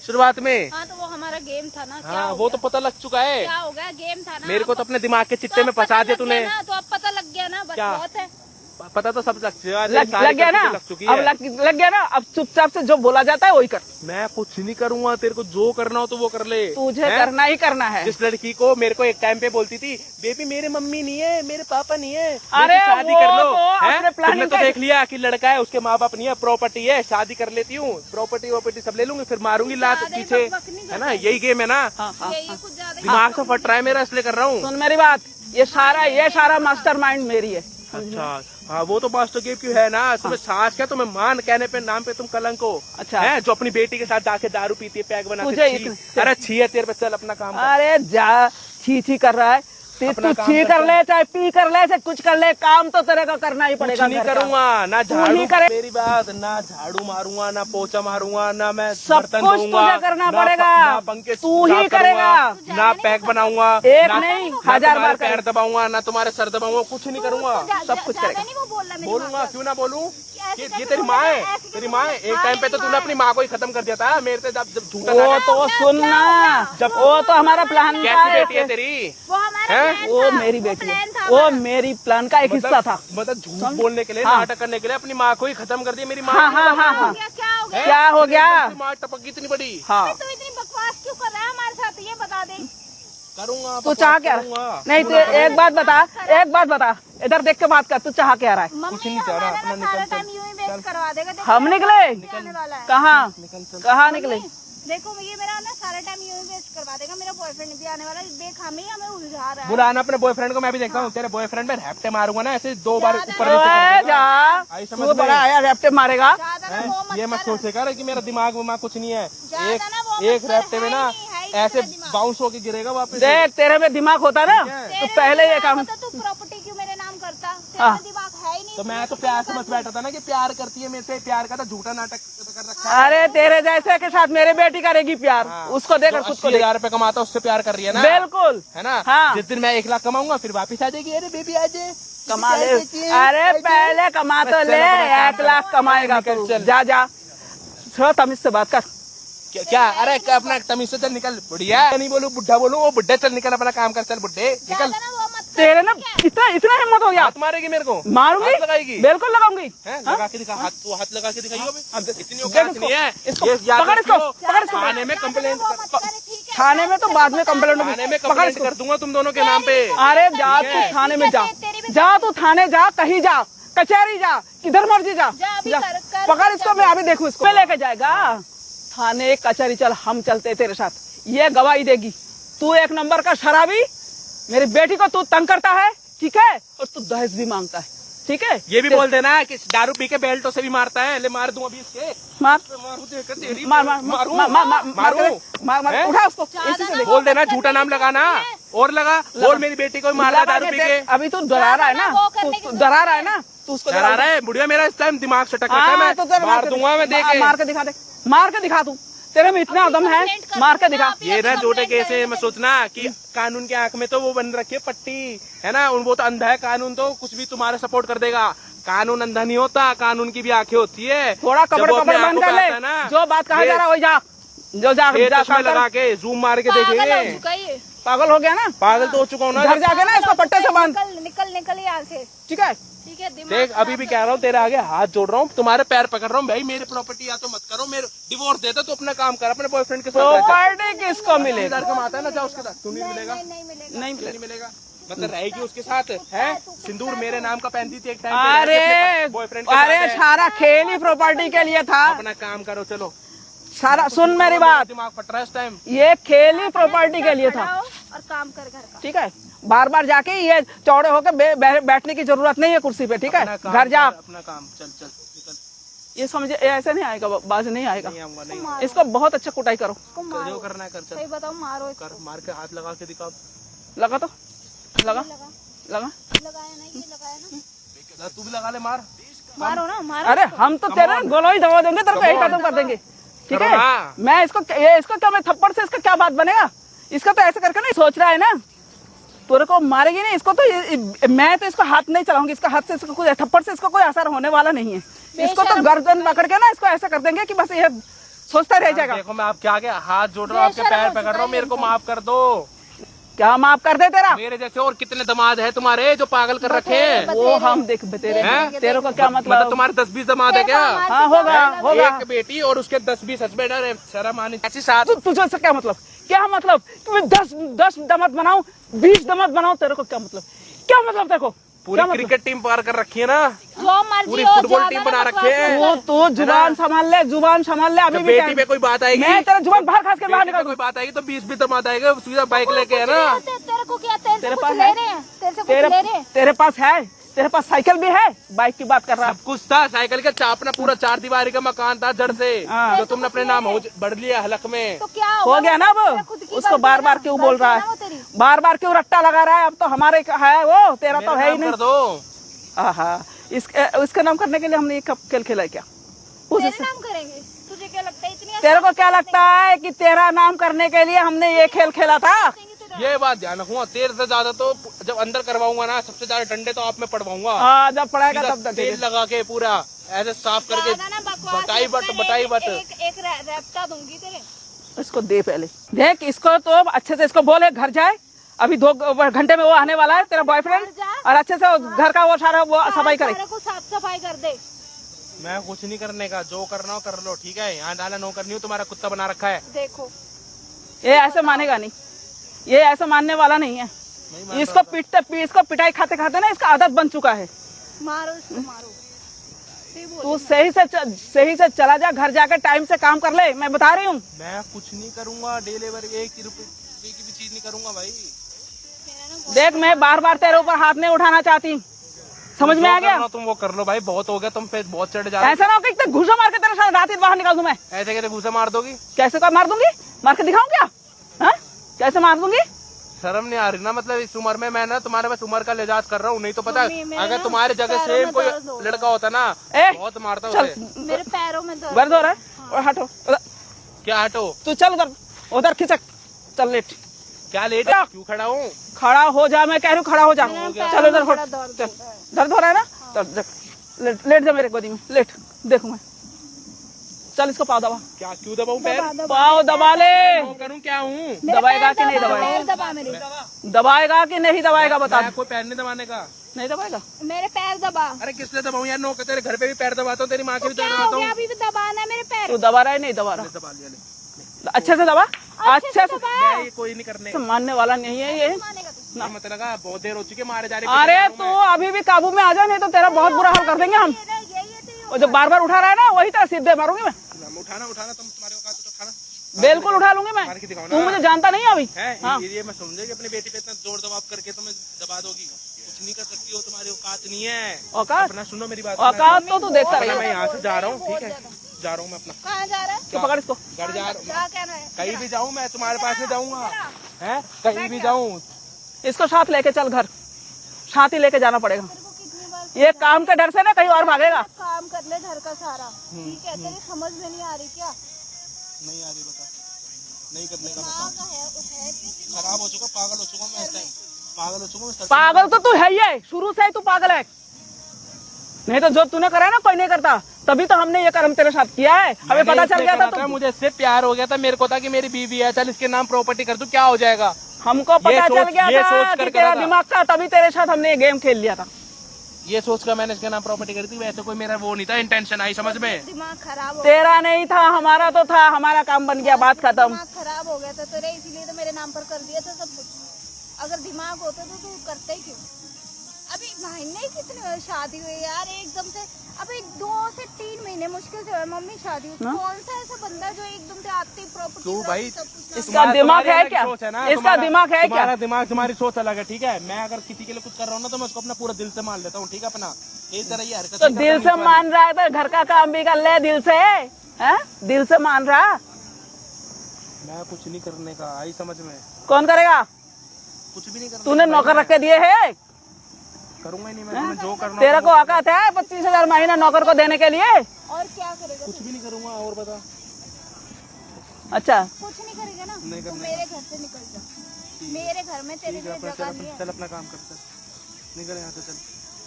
शुरुआत में। हाँ तो वो हमारा गेम था ना। क्या हाँ, हो वो गया? तो पता लग चुका है। क्या हो गया? गेम था ना। मेरे को तो अब- अपने दिमाग के चिट्टे में अब फंसा पता दिया लग तूने। गया ना, तो अब पता लग गया ना, बस क्या? बहुत है। पता तो सब लग गया ना? लग चुकी अब है। लग गया ना? अब चुपचाप से जो बोला जाता है वही कर। मैं कुछ नहीं करूंगा, तेरे को जो करना हो तो वो कर ले। तुझे हैं? करना ही करना है। जिस लड़की को मेरे को एक टाइम पे बोलती थी, बेबी मेरे मम्मी नहीं है, मेरे पापा नहीं है, अरे बेटी शादी वो कर लो। तो हैं? अपने प्लानिंग तुमने तो का- देख लिया कि लड़का है, उसके माँ बाप नहीं है, प्रॉपर्टी है, शादी कर लेती हूँ, प्रॉपर्टी सब ले लूंगी, फिर मारूंगी लात ज्यादा ही पीछे, बकबक नहीं है ना? यही गेम है ना? हाँ, हाँ। यही कुछ ज्यादा ही- दिमाग से फट रहा है मेरा, इसलिए कर रहा हूँ। सुन मेरी बात, ये सारा मास्टरमाइंड मेरी है। अच्छा, हाँ, वो तो मास्टर गेम क्यों है ना? तुम्हें सांस क्या, तुम्हें मान कहने पे नाम पे तुम कलंक हो। अच्छा। है जो अपनी बेटी के साथ जाके दारू पीती है, पैक बना तुझे के, इतने- अरे छी है तेरे पे, चल अपना काम कर। अरे जा, छी कर रहा है। तू अपना काम छी कर कर ले, चाहे पी कर ले, चाहे कुछ कर ले, काम तो तेरे का करना ही कुछ पड़ेगा। नहीं घर का। करूंगा, ना तू झाड़ू, ही करे। मेरी बात, ना झाड़ू मारूंगा, ना पोछा मारूंगा, ना मैं सब बर्तन कुछ धोऊंगा, तुझे करना ना पड़ेगा। ना पंखे तू ही साफ करेगा। करूंगा, ना पैक बनाऊंगा, एक ना- नहीं, ना 1000 तुम्हारे बार पैर करेगा। दबाऊंगा, ना तुम्हारे सर दबाऊंगा, कुछ नहीं करूंगा। सब कुछ ज्यादा करेगा। नहीं वो बोलना मेरी बोलूंगा, बात क्यों ना बोलूं? ऐसे ये कैसे तेरी माँ है, बोलेगा? ऐसे तेरी कैसे माँ है। बोलेगा? एक टाइम पे तो मेरी तूने माँ अपनी माँ को ही खत्म कर दिया था मेरे से, जब झूठा वो नाटक- तो सुनना, जब- वो तो हमारा प्लान कैसी था। बेटी है तेरी? वो हमारा हैं? plan वो था, मेरी वो बेटी है, plan था वो हमारा। मेरी प्लान का एक हिस्सा था। मतलब झूठ बोलने के लिए, हाँ। नाटक करने के लिए अपनी माँ को ही खत्म कर दिया। मेरी माँ हाँ, को हाँ, नहीं हाँ, खत्म हाँ। क्या हो गया? क्या हो गया? तेरी माँ टपक गई इतनी बड़ी। हाँ, तू इतनी बकवास क्यों कर रहा है हमारे साथ? ये बता दे। करूंगा, तू चाह क्या करूंगा। नहीं? तो एक बात बता, इधर देख के बात कर, तू चाह क्या रहा है? मम्मी नहीं चाह रहा, हमारा अपना ना सारा निकल टाइम यूं ही वेस्ट करवा देगा। देखो हम मेरा निकले? बर्थडे आने वाला है। कहाँ निकले? देखो ये मेरा ना सारा टाइम यूं ही वेस्ट करवा देगा। मेरा बॉयफ्रेंड भी आने वाला है, देख हमें हमें उलझा रहा है। बुलाना अपने बॉयफ्रेंड को, मैं भी देखता हूँ। तेरे बॉयफ्रेंड पे रैप्टे मारूंगा ना, ऐसे 2 बार ज्यादा ऊपर नीचे कर ओए दूंगा। जा, आई समझ तू में? बड़ा आया रैप्टे मारेगा। ज्यादा ना हैं? वो मत ये मत कर। सोचे कर कि मेरा दिमाग विमाग कुछ नहीं है। ज्यादा ना वो एक मत कर, रैप्टे में है ना ही नहीं, है ही ऐसे तेरा दिमाग। बाउंस होके गिरेगा वापस। देख तेरे में दिमाग होता ना है। तो पहले ये काम। तू प्रॉपर्टी क्यों मेरे नाम करता? हाँ। तेरा दिमाग है ही नहीं। तो मैं तो प्यार समझ बैठा था ना कि प्यार करती है मेरे से, प्यार का तो झूठा नाटक कर रखा है। अरे तेरे जैसे के साथ मेरे बेटी करेगी प्यार, हाँ। उसको देकर जो खुद को देख। 80,000 रुपए कमाता उससे प्यार कर रही है ना? बिल्कुल है ना? हाँ। जिस दिन मैं 1 लाख कमाऊंगा फिर वापिस आ जाएगी, अरे बेबी आ जाए, कमा ले। अरे पहले कमा तो ले, 1 लाख कमाएगा तू। चल। जा थोड़ा तमीज से बात कर। क्या? अरे अपना तमीज से चल, निकल। बुढ़िया नहीं बोलू, बुढ़ा बोलू, वो बुढ़े, चल निकल अपना काम कर, चल बुढ़े निकल। ज्यादा ना वो मत तेरे ना इतना हिम्मत हो गया। हाथ मारेगी मेरे को? मारूंगी, हाथ लगाएगी? बिल्कुल लगाऊंगी। हैं? लगा के दिखा, हाथ तू हाथ लगा के दिखाइयो अभी। इतनी देख औकात इसको, नहीं है। इसको ये याद पकड़ इसको, रखियो, पकड़ इसको। थाने में कंप्लेंट थाने में तो बाद में कंप्लेंट होगी। थाने में पकड़ कंप्लेंट इसको। कर दूंगा तुम दोनों के नाम पे। अरे जा तू थाने में जा, जा तू थाने जा, कहीं जा, कचहरी जा, किधर मर्जी जा, अभी जा। कर पकड़ इसको, मैं अभी देखूं इसको। मैं लेके जाएगा थाने कचहरी, चल हम चलते तेरे साथ। ये गवाही देगी तू एक नंबर का शराबी, मेरी बेटी को तू तंग करता है, ठीक है, और तू दहेज भी मांगता है, ठीक है। ये भी बोल देना कि दारू पी के बेल्टों से भी मारता है। ले मार दूं अभी इसके। मार मारू देकर तेरी मार मार मार मार मार मार, उठा उसको, इसी से देख। बोल देना, झूठा नाम लगाना और लगा। बोल मेरी बेटी को मारा दारू पी के। अभी तू डरा रहा है ना, तू डरा रहा है ना, तू उसको डरा रहा है बुढ़िया। मेरा इस टाइम दिमाग सटक रखा है। हाँ, मैं तो तेरे मार दूंगा मैं देखे। मार के दिखा दे, मार के दिखा तू, तेरे में इतना दम है, मार के दिखा। ये ना छोटे केस है, मैं सोचना कि कानून की आंख में तो वो बन रखी है पट्टी, है ना। वो तो अंधा है कानून, तो कुछ भी तुम्हारे सपोर्ट कर देगा। कानून अंधा नहीं होता, कानून की भी आंखें होती है। थोड़ा जब कपड़े वो अपने कपड़े बंद आंखों कर पे ले, आता है ना, जो बात कहा ये- जा रहा है वही जा, जो जा ये जा चश्मा लगा के जूम मार के देखेंगे। पागल हो गया ना, पागल तो हो चुका हूँ ना। घर जाके ना इसको पट्टे से बांध, निकल यहाँ से, ठीक है। ठीक है। दिमाग देख अभी भी कह रहा हूँ, तेरे आगे हाथ जोड़ रहा हूँ, तुम्हारे पैर पकड़ रहा हूँ भाई। मेरी प्रॉपर्टी या तो मत करो, मेरे डिवोर्स दे दो, तो अपना काम कर, अपने बॉयफ्रेंड के साथ रह जा। प्रॉपर्टी किसको मिलेगा? का आता है ना, जा उसके साथ। तू नहीं मिलेगा, नहीं मिलेगा। नहीं नहीं मिलेगा। मतलब रहेगी उसके साथ है। सिंदूर मेरे नाम का पहनती थी एक टाइम। अरे बॉयफ्रेंड अरे सारा खेल ही प्रॉपर्टी के लिए था, अपना काम करो चलो। सारा। सुन मेरी बात, दिमाग फट रहा है इस टाइम। ये खेल ही प्रॉपर्टी के लिए था, खड़ा हो और काम कर घर का। ठीक है। बार बार जाके ये चौड़े होकर बैठने की जरूरत नहीं है कुर्सी पे, ठीक है। अपना काम घर जा, कर, अपना काम। चल चल निकल। ये समझे, ये ऐसे नहीं आएगा, बाज नहीं आएगा। नहीं आऊंगा, नहीं आऊंगा। इसको बहुत अच्छा कुटाई करो, इसको मारो, जो करना है कर, चल सही बताओ, मारो इसको। कर। मार के हाथ लगा के दिखा। लगा तो लगा लगा लगा। लगाया ना, ये लगाया ना, तू भी लगा ले, मार। मारो ना, मारो। अरे हम तो तेरे गोलो ही दबा देंगे, तेरे को यही खत्म कर देंगे, ठीक करो है। ना। मैं इसको क्या मैं थप्पड़ से इसका क्या बात बनेगा? इसका तो ऐसे करके नहीं सोच रहा है ना, तेरे को मारेगी नहीं इसको तो। मैं तो इसको हाथ नहीं चलाऊंगी, इसका हाथ से इसको कोई थप्पड़ से इसको कोई असर होने वाला नहीं है। इसको तो गर्दन पकड़ के ना इसको ऐसा कर देंगे कि बस ये सोचता रह जाएगा। देखो मैं आपके आगे हाथ जोड़ रहा हूँ, आपके पैर पकड़ रहा हूँ, मेरे को माफ कर दो। क्या माफ कर दे तेरा? मेरे जैसे और कितने दामाद है तुम्हारे जो पागल कर रखे हैं? वो हम देख तेरे हैं? तेरे को क्या मतलब मतलब? तुम्हारे 10-20 दामाद है क्या? हाँ होगा होगा। एक बेटी और उसके 10-20 हस्बैंड। अरे शर्म आनी ऐसी साथ। तुझे से क्या मतलब? क्या मतलब कि मैं 10 दमत बनाऊं, 20 दमत बनाऊं? तेरे को क्या मतलब? क्या मतलब तेरे को? पूरी क्रिकेट टीम पार कर रखी है ना, जो मर्जी पूरी हो, फुटबॉल ज्यादा टीम ना बना बकवास रखे हैं। कर। तो जुबान संभाल ले, जुबान संभाल ले। अभी जब भी बेटी पे कोई बात आएगी, मैं तेरा जुबान बाहर खास के बाहर बेटी पे निकाल कोई दूं। बात आएगी तो 20 भी दामाद आएगा, सीधा बाइक लेके है ना। तेरे को क्या, तेरे तेरे से पास कुछ ले है? रहे हैं, तेरे से कुछ ले रहे हैं। तेरे पास है? तेरे पास साइकिल भी है? बाइक की बात कर रहा है। सब कुछ था, साइकिल का अपना पूरा 4 दीवारी का मकान था जड़ से, हाँ। तो तुमने अपने नाम बढ़ लिया हलक में। तो क्या हो गया ना तेरा अब? खुद की उसको गलती बार है बार ना, क्यों बोल गलती रहा है ना वो है? तेरी। बार बार क्यों रट्टा लगा रहा है? अब तो हमारे का है वो, तेरा तो मेरा है ही नाम नहीं। कर दो। आहा, इसका नाम करने के लिए हमने ये कब खेल खेला है क्या? तेरे नाम करेंगे? तुझे क्या लगता है इतनी तेरे को क्या लगता है कि तेरा नाम करने के लिए हमने ये खेल खेला था? ये बात ध्यान रखूंगा, तेरे से ज्यादा तो जब अंदर करवाऊंगा ना, सबसे ज्यादा डंडे तो आप में पड़वाऊंगा। हाँ, जब पड़ेगा सीधा तब तक तेल लगा के पूरा ऐसे साफ करके ज्यादा ना बकवास बटाई बट मत कर, बटाई बट। एक रैप्टा दूंगी तेरे। इसको दे पहले, देख इसको तो अच्छे से इसको बोले घर जाए। अभी 2 घंटे में वो आने वाला है तेरा बॉयफ्रेंड, घर जा। और अच्छे से घर का वो सारा वो सफाई करे। सारे को साफ सफाई कर दे। मैं कुछ नहीं करने का, जो करना हो कर लो, ठीक है। यहाँ डाला नो करनी हो, तुम्हारा कुत्ता बना रखा है। देखो ये ऐसे मानेगा नहीं, ये ऐसे मानने वाला नहीं है। इसको इसको पिटाई खाते खाते ना इसका आदत बन चुका है। मारो इसको, मारो। सही बोल। तू सही से चला जा, घर जाकर टाइम से काम कर ले, मैं बता रही हूँ। मैं कुछ नहीं करूंगा, डे लेबर 1 रुपए की भी चीज नहीं करूंगा भाई। देख मैं बार बार तेरे ऊपर हाथ नहीं उठाना चाहती, समझ में आ गया? तुम वो कर लो भाई, बहुत हो गया, तुम पे बहुत चढ़ जा रहे ऐसा ना हो कि घुसा मार के तेरे साथ रात ही बाहर निकाल दूं मैं। हो। ऐसे कैसे घूसा मार दोगी? कैसे कर मार दूंगी? मार के दिखाऊं क्या? हाँ? कैसे मार दूंगी? शर्म नहीं आ रही ना? मतलब इस उम्र में मैं ना तुम्हारे बस उम्र का लिहाज कर रहा हूँ, नहीं तो पता मम्मी, मेरे अगर ना तुम्हारी जगह पैरों सेम में कोई दर्द हो रहा है। लड़का होता ना, ए, बहुत मारता चल उसे। मेरे पैरों में दर्द दर्द हो रहा है और हटो उधर। क्या हटो? तू चल उधर, उधर खिसक, चल लेट। क्या लेट है? क्यों खड़ा हूँ? खड़ा हो जा, मैं कह रही हूँ खड़ा हो जा। चल उधर बड़ा हट, दर्द चल। हो रहा है। दर्द हो रहा है ना? चल लेट जा मेरे गोदी में, लेट, देखू मैं। चल इसको पाव दबा, क्या क्यों दबाऊं पैर? पाव दबा ले। वो करूं क्या हूँ? दबाएगा कि नहीं दबाएगा? पैर दबा मेरे, दबाएगा कि नहीं दबाएगा बता। मैं कोई पैर नहीं दबाने का। नहीं दबाएगा? मेरे पैर दबा। अरे किस लिए दबाऊं यार? नौकर तेरे घर पे भी पैर दबाता हूँ, तेरी माँ के भी क्या पैर हो दबाता गया? हूँ। अभी भी दबाना है मेरे पैर। तू दबा रहा है नहीं दबा रहा? दबा लिया ले। अच्छे से दबा, अच्छे से। मैं ये कोई नहीं करने का। मानने वाला नहीं है ये। मानेगा तू? ना मत लगा, बहुत देर हो चुकी है मारे जा रहे। अरे तू अभी भी काबू में आ जा, नहीं तो तेरा बहुत बुरा हाल कर देंगे हम। यही तो और जो बार बार उठा रहा है ना वही तरह सीधे मारूंगी मैं। उठाना तुम तुम्हारे औकात है तो उठाना। बिल्कुल उठा लूंगी मैं। मार के दिखाओ ना। तू मुझे जानता नहीं है अभी। है हाँ। ये मैं समझे कि अपनी बेटी पे इतना जोर दबाव करके तुम्हें दबा दोगी, कुछ नहीं कर सकती हो, तुम्हारी औकात नहीं है। औकात? अपना सुनो मेरी बात। औकात तो तू देखता मैं रही। यहाँ से जा रहा हूँ, ठीक है, जा रहा हूँ मैं अपना। कहाँ जा रहा है? तो पकड़ इसको। घर जा रहा हूँ, क्या कहना है? कहीं भी जाऊँ मैं तुम्हारे पास नहीं जाऊंगा, है कहीं भी जाऊँ। इसको साथ लेके चल घर, साथ ही लेके जाना पड़ेगा। तेरे को कितनी बार ये काम के डर से ना कहीं और भागेगा। काम कर ले घर का सारा, ठीक है? तेरी समझ में नहीं आ रही क्या? नहीं आ रही बता, नहीं करने का दिमाग बता। है कि खराब हो चुका, पागल हो चुका हूँ मैं इस टाइम, पागल हो चुका हूँ इस टाइम। पागल तो तू है ही है, शुरू से ही तू पागल है। नहीं तो जो तूने करा है ना कोई नहीं करता, तभी तो हमने ये कर्म तेरे साथ किया है। हमें पता चल गया था तो मुझे इससे प्यार हो गया था, मेरे को था कि मेरी बीवी है, चल इसके नाम प्रॉपर्टी कर दूं, क्या हो जाएगा। हमको पता चल गया ये था सोच कि कर तेरा करा था। दिमाग था, तभी तेरे साथ हमने ये गेम खेल लिया था। ये सोच कर मैंने इसके नाम प्रॉपर्टी करी थी, वैसे कोई मेरा वो नहीं था, इंटेंशन आई समझ में। दिमाग खराब हो तेरा नहीं था, हमारा तो था, हमारा काम बन गया, बात खत्म। दिमाग खराब हो गया था तेरे, इसीलिए तो मेरे नाम पर कर दिया था सब कुछ। अगर दिमाग होता तो तू करते ही क्यों? अभी महीने कितने शादी हुई यार एकदम से? अभी 2 से 3 महीने मुश्किल से हुए मम्मी शादी हुई। कौन सा ऐसा बंदा जो एकदम से आती प्रॉपर्टी तू भाई इसका दिमाग है क्या? इसका दिमाग है क्या? तुम्हारा दिमाग, तुम्हारी सोच अलग है, ठीक है। मैं अगर किसी के लिए कुछ कर रहा हूँ ना तो मैं उसको अपना पूरा दिल से मान लेता हूँ, ठीक है अपना। इस तरह ये हरकत तो दिल से मान रहा है तो घर का काम भी कर ले दिल से, हैं? दिल से मान रहा। मैं कुछ नहीं करने का, आई समझ में। कौन करेगा? कुछ भी नहीं करना। तूने नौकर रख के दिए है? करूंगा ही नहीं मैं, तुम्हें जो करना तेरा को औकात है 25,000 महीना नौकर को देने के लिए? और क्या करेगा? कुछ भी नहीं करूंगा। और बता। अच्छा कुछ नहीं करेगा ना? नहीं तू करना। मेरे घर से निकल जा, मेरे घर में तेरे लिए जगह नहीं है। चल अपना काम करते, निकल यहाँ से चल।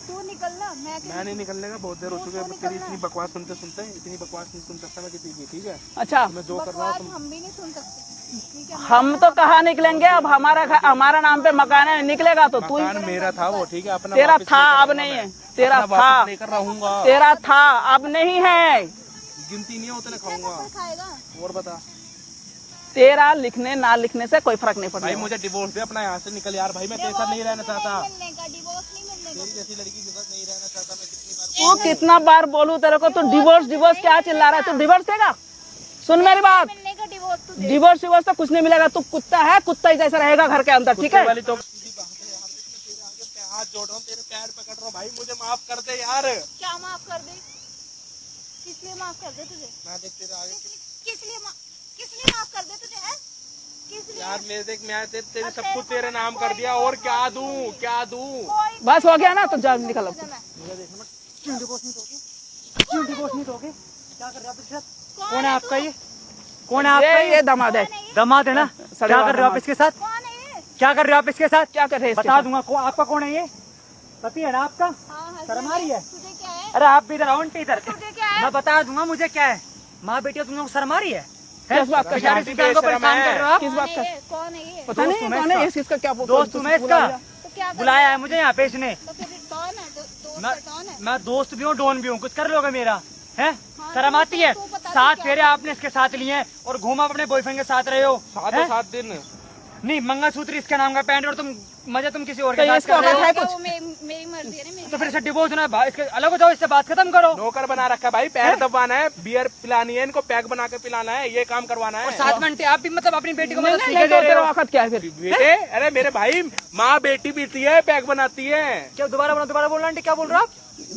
तू निकलना, मैं नहीं निकलने का, बहुत देर हो चुकी है। तेरी इतनी बकवास सुनते सुनते इतनी बकवास नहीं सुन सकता मैं किसी की, ठीक है। अच्छा, मैं जो कर रहा हूँ बकवास हम भी नहीं सुन सकते, ठीक है? हम तो कहाँ निकलेंगे अब? हमारा नाम पे मकान है, निकलेगा तो तू ही। मकान मेरा था वो, ठीक है, अपना तेरा वापस था लेकर अब आऊंगा नहीं मैं। है, तेरा अपना था वापस लेकर रहूंगा। तेरा था अब नहीं है। गिनती नहीं है उतने कोई खाऊंगा। खाएगा? और बता। तेरा लिखने ना लिखने से कोई फर्क नहीं भाई पड़ेगा। मुझे डिवोर्स दे, अपना यहाँ से निकल यार भाई, मैं तेरे साथ नहीं रहना चाहता। मिलने का डिवोर्स नहीं मिलने का। तेरी जैसी लड़की के साथ नहीं रहना चाहता मैं। कितनी बार तू कितना बार बोलूं तेरे को, तू डिवोर्स क्या चिल्ला रहा है? तू डिवोर्स देगा? सुन मेरी बात, मिलने का डिवोर्स तू दे। डिवोर्स तो कुछ नहीं मिलेगा। तू कुत्ता है, कुत्ता ही जैसा रहेगा घर के अंदर, ठीक है? वाली तो सीधी बात है यार, देख मैं तेरे आगे हाथ जोड़ रहा हूँ, तेरे पैर पकड़ रहा हूँ भाई, मुझे माफ कर दे यार। क्या माफ कर दे? किस लिए माफ कर दे तुझे? मैं देख तेरे आगे किस लिए माफ कर दे तुझे? है किस लिए? यार, मेरे देख मैं तेरे सब कुछ तेरे नाम कर दिया, और क्या दूं, क्या दूं। कोई बस हो गया ना, तो जा निकल अब। कौन है आपका ये? कौन है आपका ये दामाद है। दामाद है ना? क्या कर रहे हो आप इसके साथ? कौन है ये? क्या कर रहे हो आप इसके साथ? क्या कर रहे हैं इसके बता साथ? दूंगा। आपका कौन है ये? पति है ना आपका? हाँ, शर्म आ रही है? तुझे क्या है? अरे आप भी इधर आओ, आंटी इधर। तुझे क्या है? मैं बता दूंगा मुझे क्या है। माँ बेटी तुम लोग शर्म आ रही है? किस बात का? बेचारी सी बहन को परेशान कर रहे हो आप? किस बात का? कौन है ये? पता नहीं कौन है, इस चीज का क्या दोस्त हूँ मैं इसका। तो क्या कर- बुलाया है मुझे यहाँ पे इसने। तो फिर कौन है? दोस्त मैं है, कौन है? मैं दोस्त भी हूँ, डॉन भी हूँ। कुछ कर लोगे मेरा? है हाँ, शर्म तू आती है? तू बता, 7 तू फेरे क्या- आपने इसके साथ लिए हैं और घूमा अपने बॉयफ्रेंड के साथ रहे हो। हैं? 7 दिन नहीं, मंगलसूत्र इसके नाम का पैंट, और तुम मजे तुम किसी और तो के साथ इसका कर रहे औकात है हो। कुछ? वो मेरी मर्जी है ना, मेरी। तो फिर इसे डिवोर्स होना है, इसके अलग हो जाओ, इससे बात खत्म करो। नौकर बना रखा है भाई, पैर दबाना है, बियर पिलानी है, इनको पैक बना के पिलाना है, ये काम करवाना है। और 7 घंटे आप भी मतलब अपनी बेटी को नहीं, मतलब नहीं, सीखे दे रहे तेरा हो। औकात क्या है फिर? बेटे, अरे मेरे भाई, माँ बेटी पीती है, पैक बनाती है। क्या दोबारा बोलना आंटी? क्या बोल रहे हो आप?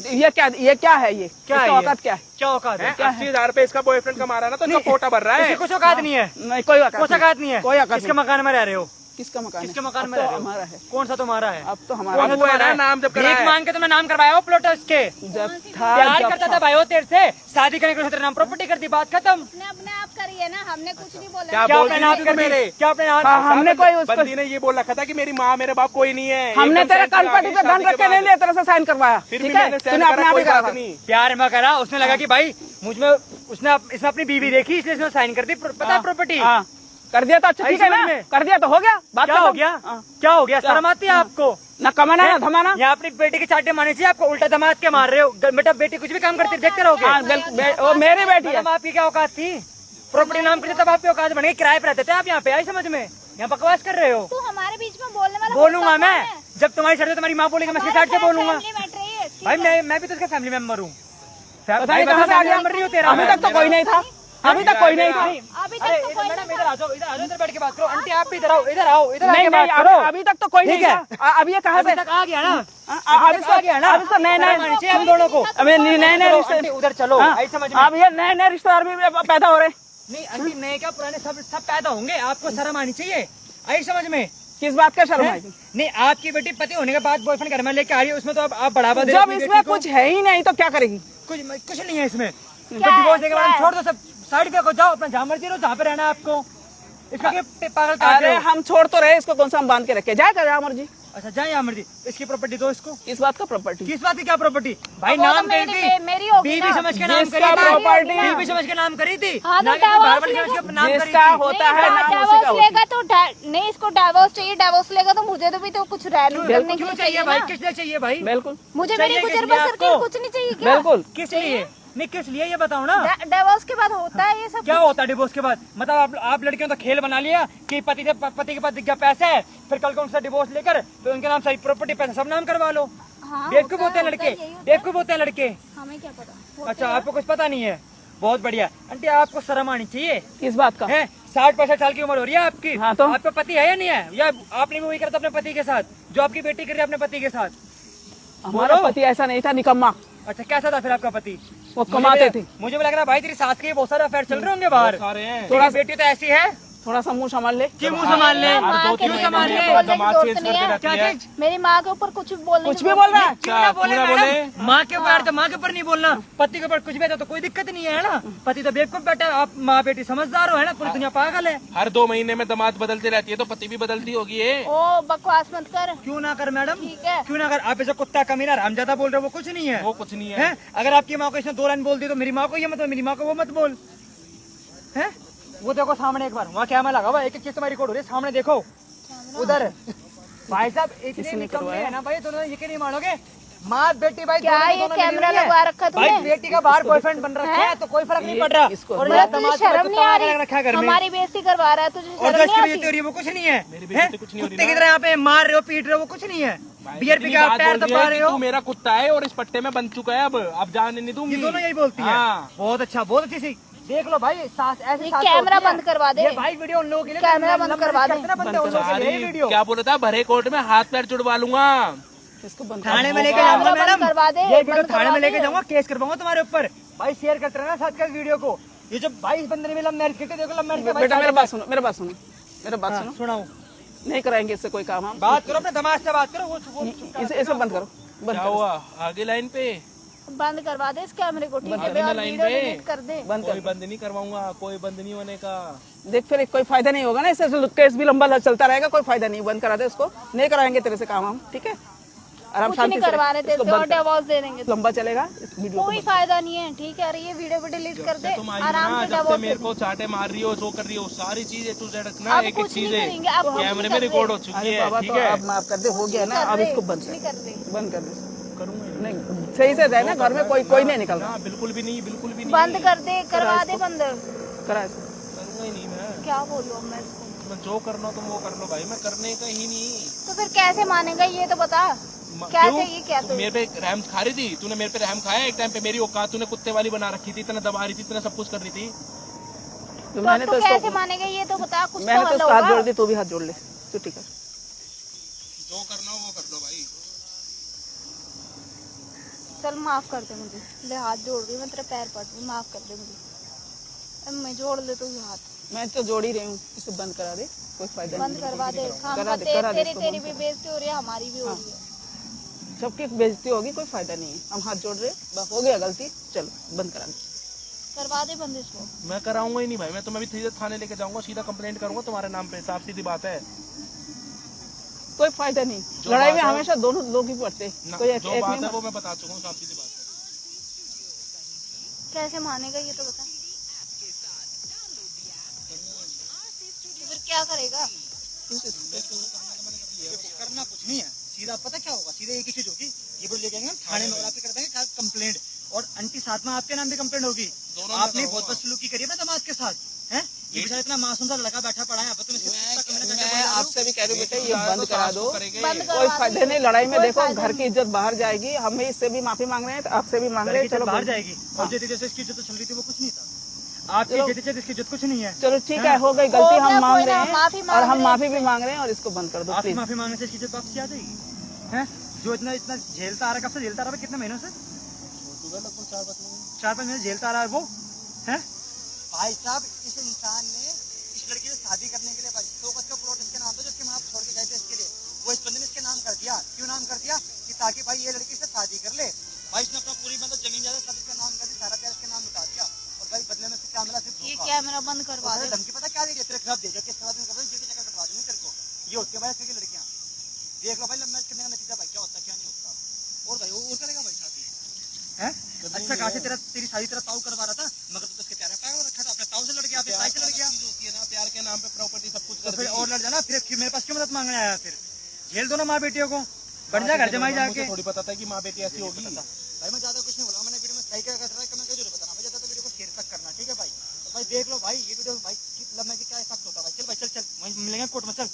ये क्या है? ये क्या इसका है ये? औकात क्या है? क्या औकात है? 80,000 रुपए इसका बॉयफ्रेंड कमा रहा है ना, तो इसका कोटा भर रहा इसे है। कुछ औकात नहीं है। नहीं, कोई औकात कुछ औकात नहीं है। कोई औकात इसके मकान में रह रहे हो। किसका मकान किसके है? मकान अब में तो रह रहे हो? हमारा है। कौन सा तुम्हारा है? अब तो हमारा कौन सा अब वो है तुम्हारा ना, है? नाम जब भीख कराया है। मांग के तुम्हें नाम करवाया हो प्लॉट उसके। जब था प्यार जब करता था। था भाई वो तेरे से, शादी करने के तेरे नाम प्रॉपर्टी कर दी, बात खत्म। उसने अपने आप करी है ना, हमने कुछ नहीं बोला। क्या क्या बोल अपने रही नाम थी कर दी? मेरे? क्या अपने नाम? हाँ, हमने कोई उस बंदी ने ये बोल रखा था कि मेरी माँ मेरे बाप कोई नहीं है। हमने एकदम तेरे सेंचुरी आ कलपटी गई पे धन शादी रख के के नहीं बाद। लिया, तेरे से साइन करवाया। फिर ठीक भी है, मैंने तूने sign अपने करा, आप कोई ही करा बात था। नहीं। प्यार में करा, उसने लगा कि भाई मुझमें इसने अपनी बीवी देखी इसलिए इसने साइन कर दी, पता है प्रॉपर्टी। हाँ, कर दिया तो अच्छा, ठीक है ना, समझ में? कर दिया तो हो गया, बात क्या हो खत्म। गया? हाँ। क्या हो गया? शर्म आती है आपको? ना कमाना ना धमाना। यहाँ अपनी बेटी के चाटे मारने चाहिए आपको, उल्टा दमाद के मार रहे हो। बेटा बेटी कुछ भी काम करती है, देखते रहोगे। हाँ, वो मेरी बेटी है। मैडम आपकी क्या औकात थी? प्रॉपर्टी नाम करते तब आपकी औकात बन गई, किराए पे रहते थे आप यहाँ पे, आई समझ में? यहाँ बकवास कर रहे हो। तू हमारे बीच में बोलने वाला बोलूंगा होता मैं, कौन है? जब तुम्हारी शर्त तुम्हारी माँ बोलेगी मैं उसके साइड से बोलूंगा। फैमिली मैटर है ये, ठीक भाई है? मैं भी तो उसका फैमिली मेंबर हूँ। पता नहीं कहाँ से आ गया। मेंबर नहीं हूँ तेरा। अभी तक तो कोई नहीं था, अभी तक कोई नहीं था। अभी अरे तक तो कोई मैडम नहीं इधर आ जाओ, इधर आ जाओ, इधर बैठ के बात करो। आंटी आप भी इधर आओ, इधर आओ, इधर नहीं आके नहीं, बात करो। अभी तक तो कोई नहीं ठीक है। था। अब ये कहाँ अभी से तक आ गया ना, अब इसको आ गया ना, अब इसको नए शर्म आनी नए चाहिए हम दोनों को। अभी नए नए चलो, रिश्ते आंटी उधर चलो, हाँ, आई समझ में? अब ये नए नए रिश्तेदार भी पैदा हो रहे हैं। नहीं आंटी नए क्या पुराने सब पैदा होंगे, आपको शर्म आनी चाहिए, आई समझ में? किस बात का शर्म है? आएगी? नहीं आपकी बेटी पति होने के बाद बॉयफ्रेंड घर में लेके आ रही है, उसमें तो आप बढ़ावा दे रहे जब हो अपनी इसमें बेटी को। कुछ है ही नहीं तो क्या करेगी? कुछ नहीं है इसमें। क्या है? डिवोर्स देके क्या मैडम है? छोड़ दो सब, साइड पे को जाओ, अपना जहाँ मर्जी रहो, जहाँ पे रहना है आपको। इसका क्या पागल काट अरे रहे हो? हम छोड़ तो रहे, इसको कौन सा हम बांध के रखे, जाएगा जहाँ मर्जी। अच्छा जाए यहाँ मर्जी, इसकी प्रॉपर्टी दो इसको। किस बात का प्रॉपर्टी? किस बात की क्या प्रॉपर्टी? भाई अब वो तो नाम करी थी, मेरी होगी बीवी ना। समझ के नाम जिसका करी थी, प्रॉपर्टी बीवी समझ के नाम करी थी, हाँ, तो ना कि अपने बाहर वाली डाइवोर्स समझ के नाम करी जिसका थी। होता है नाम उसी का डाइवोर्स होता लेगा तो नहीं, इसको डाइवोर्स चाहिए, डाइवोर्स लेगा तो मुझे तो भी तो कुछ रहने करने के क्यों लिए चाहिए भाई? ना। किस लिए चाहिए भाई? है। बिल्कुल मुझे चाहिए मेरी किस गुजर लिए बसर के लिए आपको? कुछ नहीं चाहिए क्या? बिल्कुल। किस लिए? नहीं किस लिए ये बताओ ना। डाइवोर्स के बाद होता है ये सब क्या होता है डिवोर्स के बाद? मतलब आप लड़कियों तो खेल बना लिया कि पति के पास दिख गया पैसा है, फिर कल को उनसे डिवोर्स लेकर तो उनके नाम सारी प्रॉपर्टी पैसा सब नाम करवा लो। हाँ, बेवकूफ होता होते हैं है, लड़के, यही होता है। बेवकूफ होते हैं लड़के। हमें क्या पता। अच्छा आपको कुछ पता नहीं है, बहुत बढ़िया। आंटी आपको शर्म आनी चाहिए किस बात का? है। 60-65 साल की उम्र हो रही है आपकी। हाँ तो? आपका पति है या नहीं है? या आपने भी वही करता अपने पति के साथ जो आपकी बेटी कर रही है अपने पति के साथ? हमारा बोलो। पति ऐसा नहीं था, निकम्मा। अच्छा कैसा था फिर आपका पति? वो कमाते थे। मुझे भी लग रहा है भाई तेरी सास के बहुत सारे अफेयर चल रहे होंगे बाहर। सारे हैं। थोड़ा बेटी तो ऐसी है, थोड़ा सा मुंह संभाल ले। क्यों मुंह संभाल ले? माँ के क्यों लिए संभाल मुझे ले? बोलने की दमाद जरूरत चेंज नहीं करके है। रखती क्या है। चीज? मेरी माँ के ऊपर कुछ भी बोलने कुछ की भी जरूरत बोल रहा है। क्यों ना बोले क्यों ना मैडम? बोले? माँ के ऊपर तो माँ के ऊपर नहीं बोलना, पति के ऊपर कुछ भी है तो कोई दिक्कत नहीं है ना। पति तो बेवकूफ बैठा है, आप माँ बेटी समझदार हो है ना, पूरी दुनिया पागल है। हर 2 महीने में दामाद बदलती रहती है तो पति भी बदलती होगी ये। ओ बकवास मत कर। क्यों ना कर मैडम, ठीक है। क्यों ना कर। आप जो कुत्ता कमीना हम ज्यादा बोल रहे हो वो कुछ नहीं है, वो कुछ नहीं है। है? अगर आपकी माँ को इसने 2 लाइन बोल दी तो मेरी माँ को ये मत बोल, मेरी माँ को वो मत बोल, है? वो देखो सामने एक बार, वहाँ कैमरा लगा हुआ, एक एक चीज तुम्हारी रिकॉर्ड हो रही है, सामने देखो उधर। भाई साहब इतने निकम्मे है ना भाई, दोनों यकीन नहीं मानोगे, माँ बेटी भाई क्या दोनों की ये दोनों कैमरा मिली हुई है। लगवा रखा भाई तुमने? बेटी का बाहर बॉयफ्रेंड बन रखा है तो कोई फर्क नहीं पड़ रहा। इसको- और मतलब यहाँ तुझे दामाद को शर्म नहीं आ कुत्ता रखा है रही? घर में। हमारी बेइज्जती करवा रहा है, तुझे और शर्म जो नहीं इसकी आती? बेइज्जती हो रही है वो कुछ नहीं है, मेरी बेइज्जती कुछ नहीं हो रही कुत्ते की ना। तरह यहाँ पे मार रहे हो, पीट रहे हो, वो कुछ नहीं है। बियर पी के आप टायर दबा रहे तू हो। मेरा कुत्ता है और इस पट्टे में बन चुका है, अब जाने नहीं दूंगी। ये दोनों यही बोलती है। हाँ। बहुत अच्छा, बहुत अच्छी सी। देख लो भाई सास ऐसी ये सास कैमरा होती है। बंद करवा दे। ये भाई वीडियो उन लोगों के लिए कैमरा बंद लंबे करवा करते दे। ना बंदे, उन लोगों के लिए ये वीडियो। क्या बोला था? भरे कोर्ट में हाथ पैर जुड़वा लूंगा। इसको बंद थाने में लेके कैमरा जाऊंगा बंद मैडम, करवा दे, ये वीडियो बंद थाने करवा में लेके दे। जाऊंगा, केस करवाऊंगा तुम्हारे ऊपर। भाई शेयर करते रहना साथ का वीडियो को। ये जो 22 बंदे ने लव मैरिज करके देखो, लव मैरिज के बेटा मेरा बात सुनो, मेरा बात सुनो, मेरा बात सुनो। सुनाओ, नहीं कराएंगे इससे कोई काम हम। बात करो अपने दमाद से, बात करो। वो इसे बंद करो, बंद क्या करो, हुआ? आगे लाइन पे बंद करवा दे इस कैमरे को, ठीक है? करना और लाइन वीडियो पे। डिलीट कर दे। बंद कोई कर। बंद नहीं करवाऊंगा, कोई बंद नहीं होने का। देख फिर कोई फायदा नहीं होगा ना इससे, केस भी लंबा चलता रहेगा, कोई फायदा नहीं। बंद करा दे उसको, नहीं कराएंगे तेरे से काम हम, ठीक है? आराम कुछ शांति नहीं से करवा रहे रह। थे इसको और बंद कर। डिवोर्स दे देंगे। लंबा चलेगा इस वीडियो को कोई बंद। फायदा नहीं है, ठीक है? ये वीडियो भी डिलीट कर दे, तुम आई हो आराम ना, से जब से डिवोर्स मेरे दे। को चाटे मार रही हो, जो कर रही हो, सारी चीजें तू रखना। अब एक एक कुछ नहीं चीजें करेंगे, अब कुछ कैमरे नहीं में कर रिकॉर्ड हो रहे। चुकी अरे है, बाबा ठीक तो है? अब माफ कर दे, हो गया ना, अब इसको बंद नहीं कर कर रहे। बंद कर दे। करूंगा नहीं सही से रहे ना, घर में कोई नहीं निकल रहा। ना, बिल्कुल भी नहीं, बिल्कुल भी नहीं। बंद कर दे, करवा दे बंद। करा इसको। करूंगा ही नहीं मैं। क्या बोलूं अब मैं इसको? मैं जो करना तुम वो कर लो भाई, मैं करने का ही नहीं। तो फिर कैसे मानेगा ये तो बता। क्या क्यों? चाहिए क्या तू तो? मेरे पे रहम खा रही थी, तूने मेरे पे रहम खाया एक टाइम पे। मेरी औकात तूने कुत्ते वाली बना रखी थी, इतना दबा रही थी, इतना सब कुछ कर रही थी। तो तो मैंने तू तो कैसे इसको मानेगा ये तो बता, कुछ मैंने तो तो हल इसका हाथ जोड़ होगा। दी, तू भी हाथ जोड़ ले, छुट्टी कर। जो करना हो वो कर लो भाई। चल माफ कर दे मुझे, ले हाथ जोड़ रही हूँ मैं, तेरे पैर पड़ रही हूँ, माफ कर दे मुझे। अब मैं जोड़ ले तो हाथ मैं तो जोड़ ही रही हूँ, इसे बंद करा दे, कोई फायदा बंद करवा दे। हम करा दे, तेरी करा दे तेरी इसको तेरी बंद भी करा। बेइज्जती हो रही है, हमारी भी हो रही है। सबकी बेइज्जती होगी, कोई फायदा नहीं है। हम हाथ जोड़ रहे, बस हो गया गलती, चलो बंद करा दे। करवा दे बंद इसको। मैं कराऊंगा ही नहीं भाई, मैं तुम्हें भी सीधे थाने लेके जाऊंगा, सीधा कंप्लेंट करूंगा तुम्हारे नाम पे, साफ सीधी बात है। कोई फायदा नहीं, जो लड़ाई बात में है- हमेशा दोनों लोग ही पड़ते हैं, ना, कोई एक जो एक बात नहीं है वो मरता। मैं बता चुका हूँ, साफ सीधी बात है। कैसे मानेगा ये तो बता। तो फिर क्या करेगा? करना कुछ नहीं है, सीधा पता क्या होगा, सीधा एक ही चीज होगी, ये बोल ले जाएंगे हम थाने में और आप कर देंगे कंप्लेंट, और आंटी साथ में आपके नाम भी कंप्लेंट होगी। आपने बहुत बदसलूकी करी है ना दामाद के साथ, हैं? ये बेचारा इतना मासूम सा लड़का बैठा पड़ा है, अब तुम मैं आपसे भी कह रही हूँ बेटा, ये बंद करा दो, बंद कोई करवा फायदा दे। नहीं। लड़ाई में कोई देखो फायदा घर की इज्जत बाहर जाएगी, हमें इससे भी माफी मांग रहे हैं, तो आपसे भी मांग रहे हैं, चलो बाहर बंद- जाएगी, और जैसे जैसे इसकी इज्जत चल रही थी वो कुछ नहीं था, आपकी चलो। इज्जत इसकी इज्जत कुछ नहीं है। चलो ठीक है, हो गई हो गलती, गया, हम मांग कोई रहे ना, हैं माफी मांग और हम रहे हैं माफी भी इससे। मांग रहे हैं, और इसको बंद कर दो आपकी प्लीज। माफी मांगने से इसकी इज्जत वापस आ जाएगी, हैं? जो इतना इतना झेलता आ रहा है, कब से झेलता आ रहा है, कितने महीनों से? 4-5 महीने झेलता आ रहा है वो, हैं? भाई साहब, इस इंसान ने इस लड़की से शादी करने के लिए भाई 100 गज का प्लॉट इसके नाम था, जिसके माँ छोड़ के गए थे इसके लिए, वो इस बंदे ने इसके नाम कर दिया। क्यों नाम कर दिया? कि ताकि भाई ये लड़की से शादी कर ले। भाई इसने अपना पूरी मतलब जमीन जायदाद सब इसका नाम कर दी, सारा प्यार इसके नाम मिटा दिया, और भाई बदले में इससे क्या मिला? सिर्फ ये धोखा। कैमरा बंद करवा और दे। धमकी पता क्या दे रही है? तेरे खिलाफ दे जाके इसके बाद में जेल के चक्कर कटवा दूंगी तेरे को। ये होती है भाई इसकी लड़कियां, देख लो भाई लव मैरिज करने का नतीजा भाई क्या होता है क्या नहीं होता। और भाई वो करेगा भाई शादी, हैं? अच्छा कहा से तेरी शादी तेरा ताऊ करवा रहा था, मगर तू तो इसके प्यार में पागल रखा था, अपने ताऊ से लड़ गया, अपने ताई से लड़ गया, होती है ना, प्यार के नाम पे प्रॉपर्टी सब कुछ तो कर फिर दी। और लड़ जाना, फिर मेरे पास क्यों मदद मांगने आया? फिर झेल दो ना माँ बेटियों को, बन जा घर जमाई जाके। मुझे थोड़ी पता था कि माँ बेटी ऐसी होगी। भाई मैं ज्यादा कुछ नहीं बोला, मैंने वीडियो में सही क्या कर रहा है कि मैं जरूर बताना भाई, ज्यादा तो वीडियो को शेयर तक करना, ठीक है भाई? तो भाई देख लो भाई, ये वीडियो भाई लव मैरिज क्या इफेक्ट होता है भाई। चल भाई चल चल, वहीं मिलेंगे कोर्ट में, चल।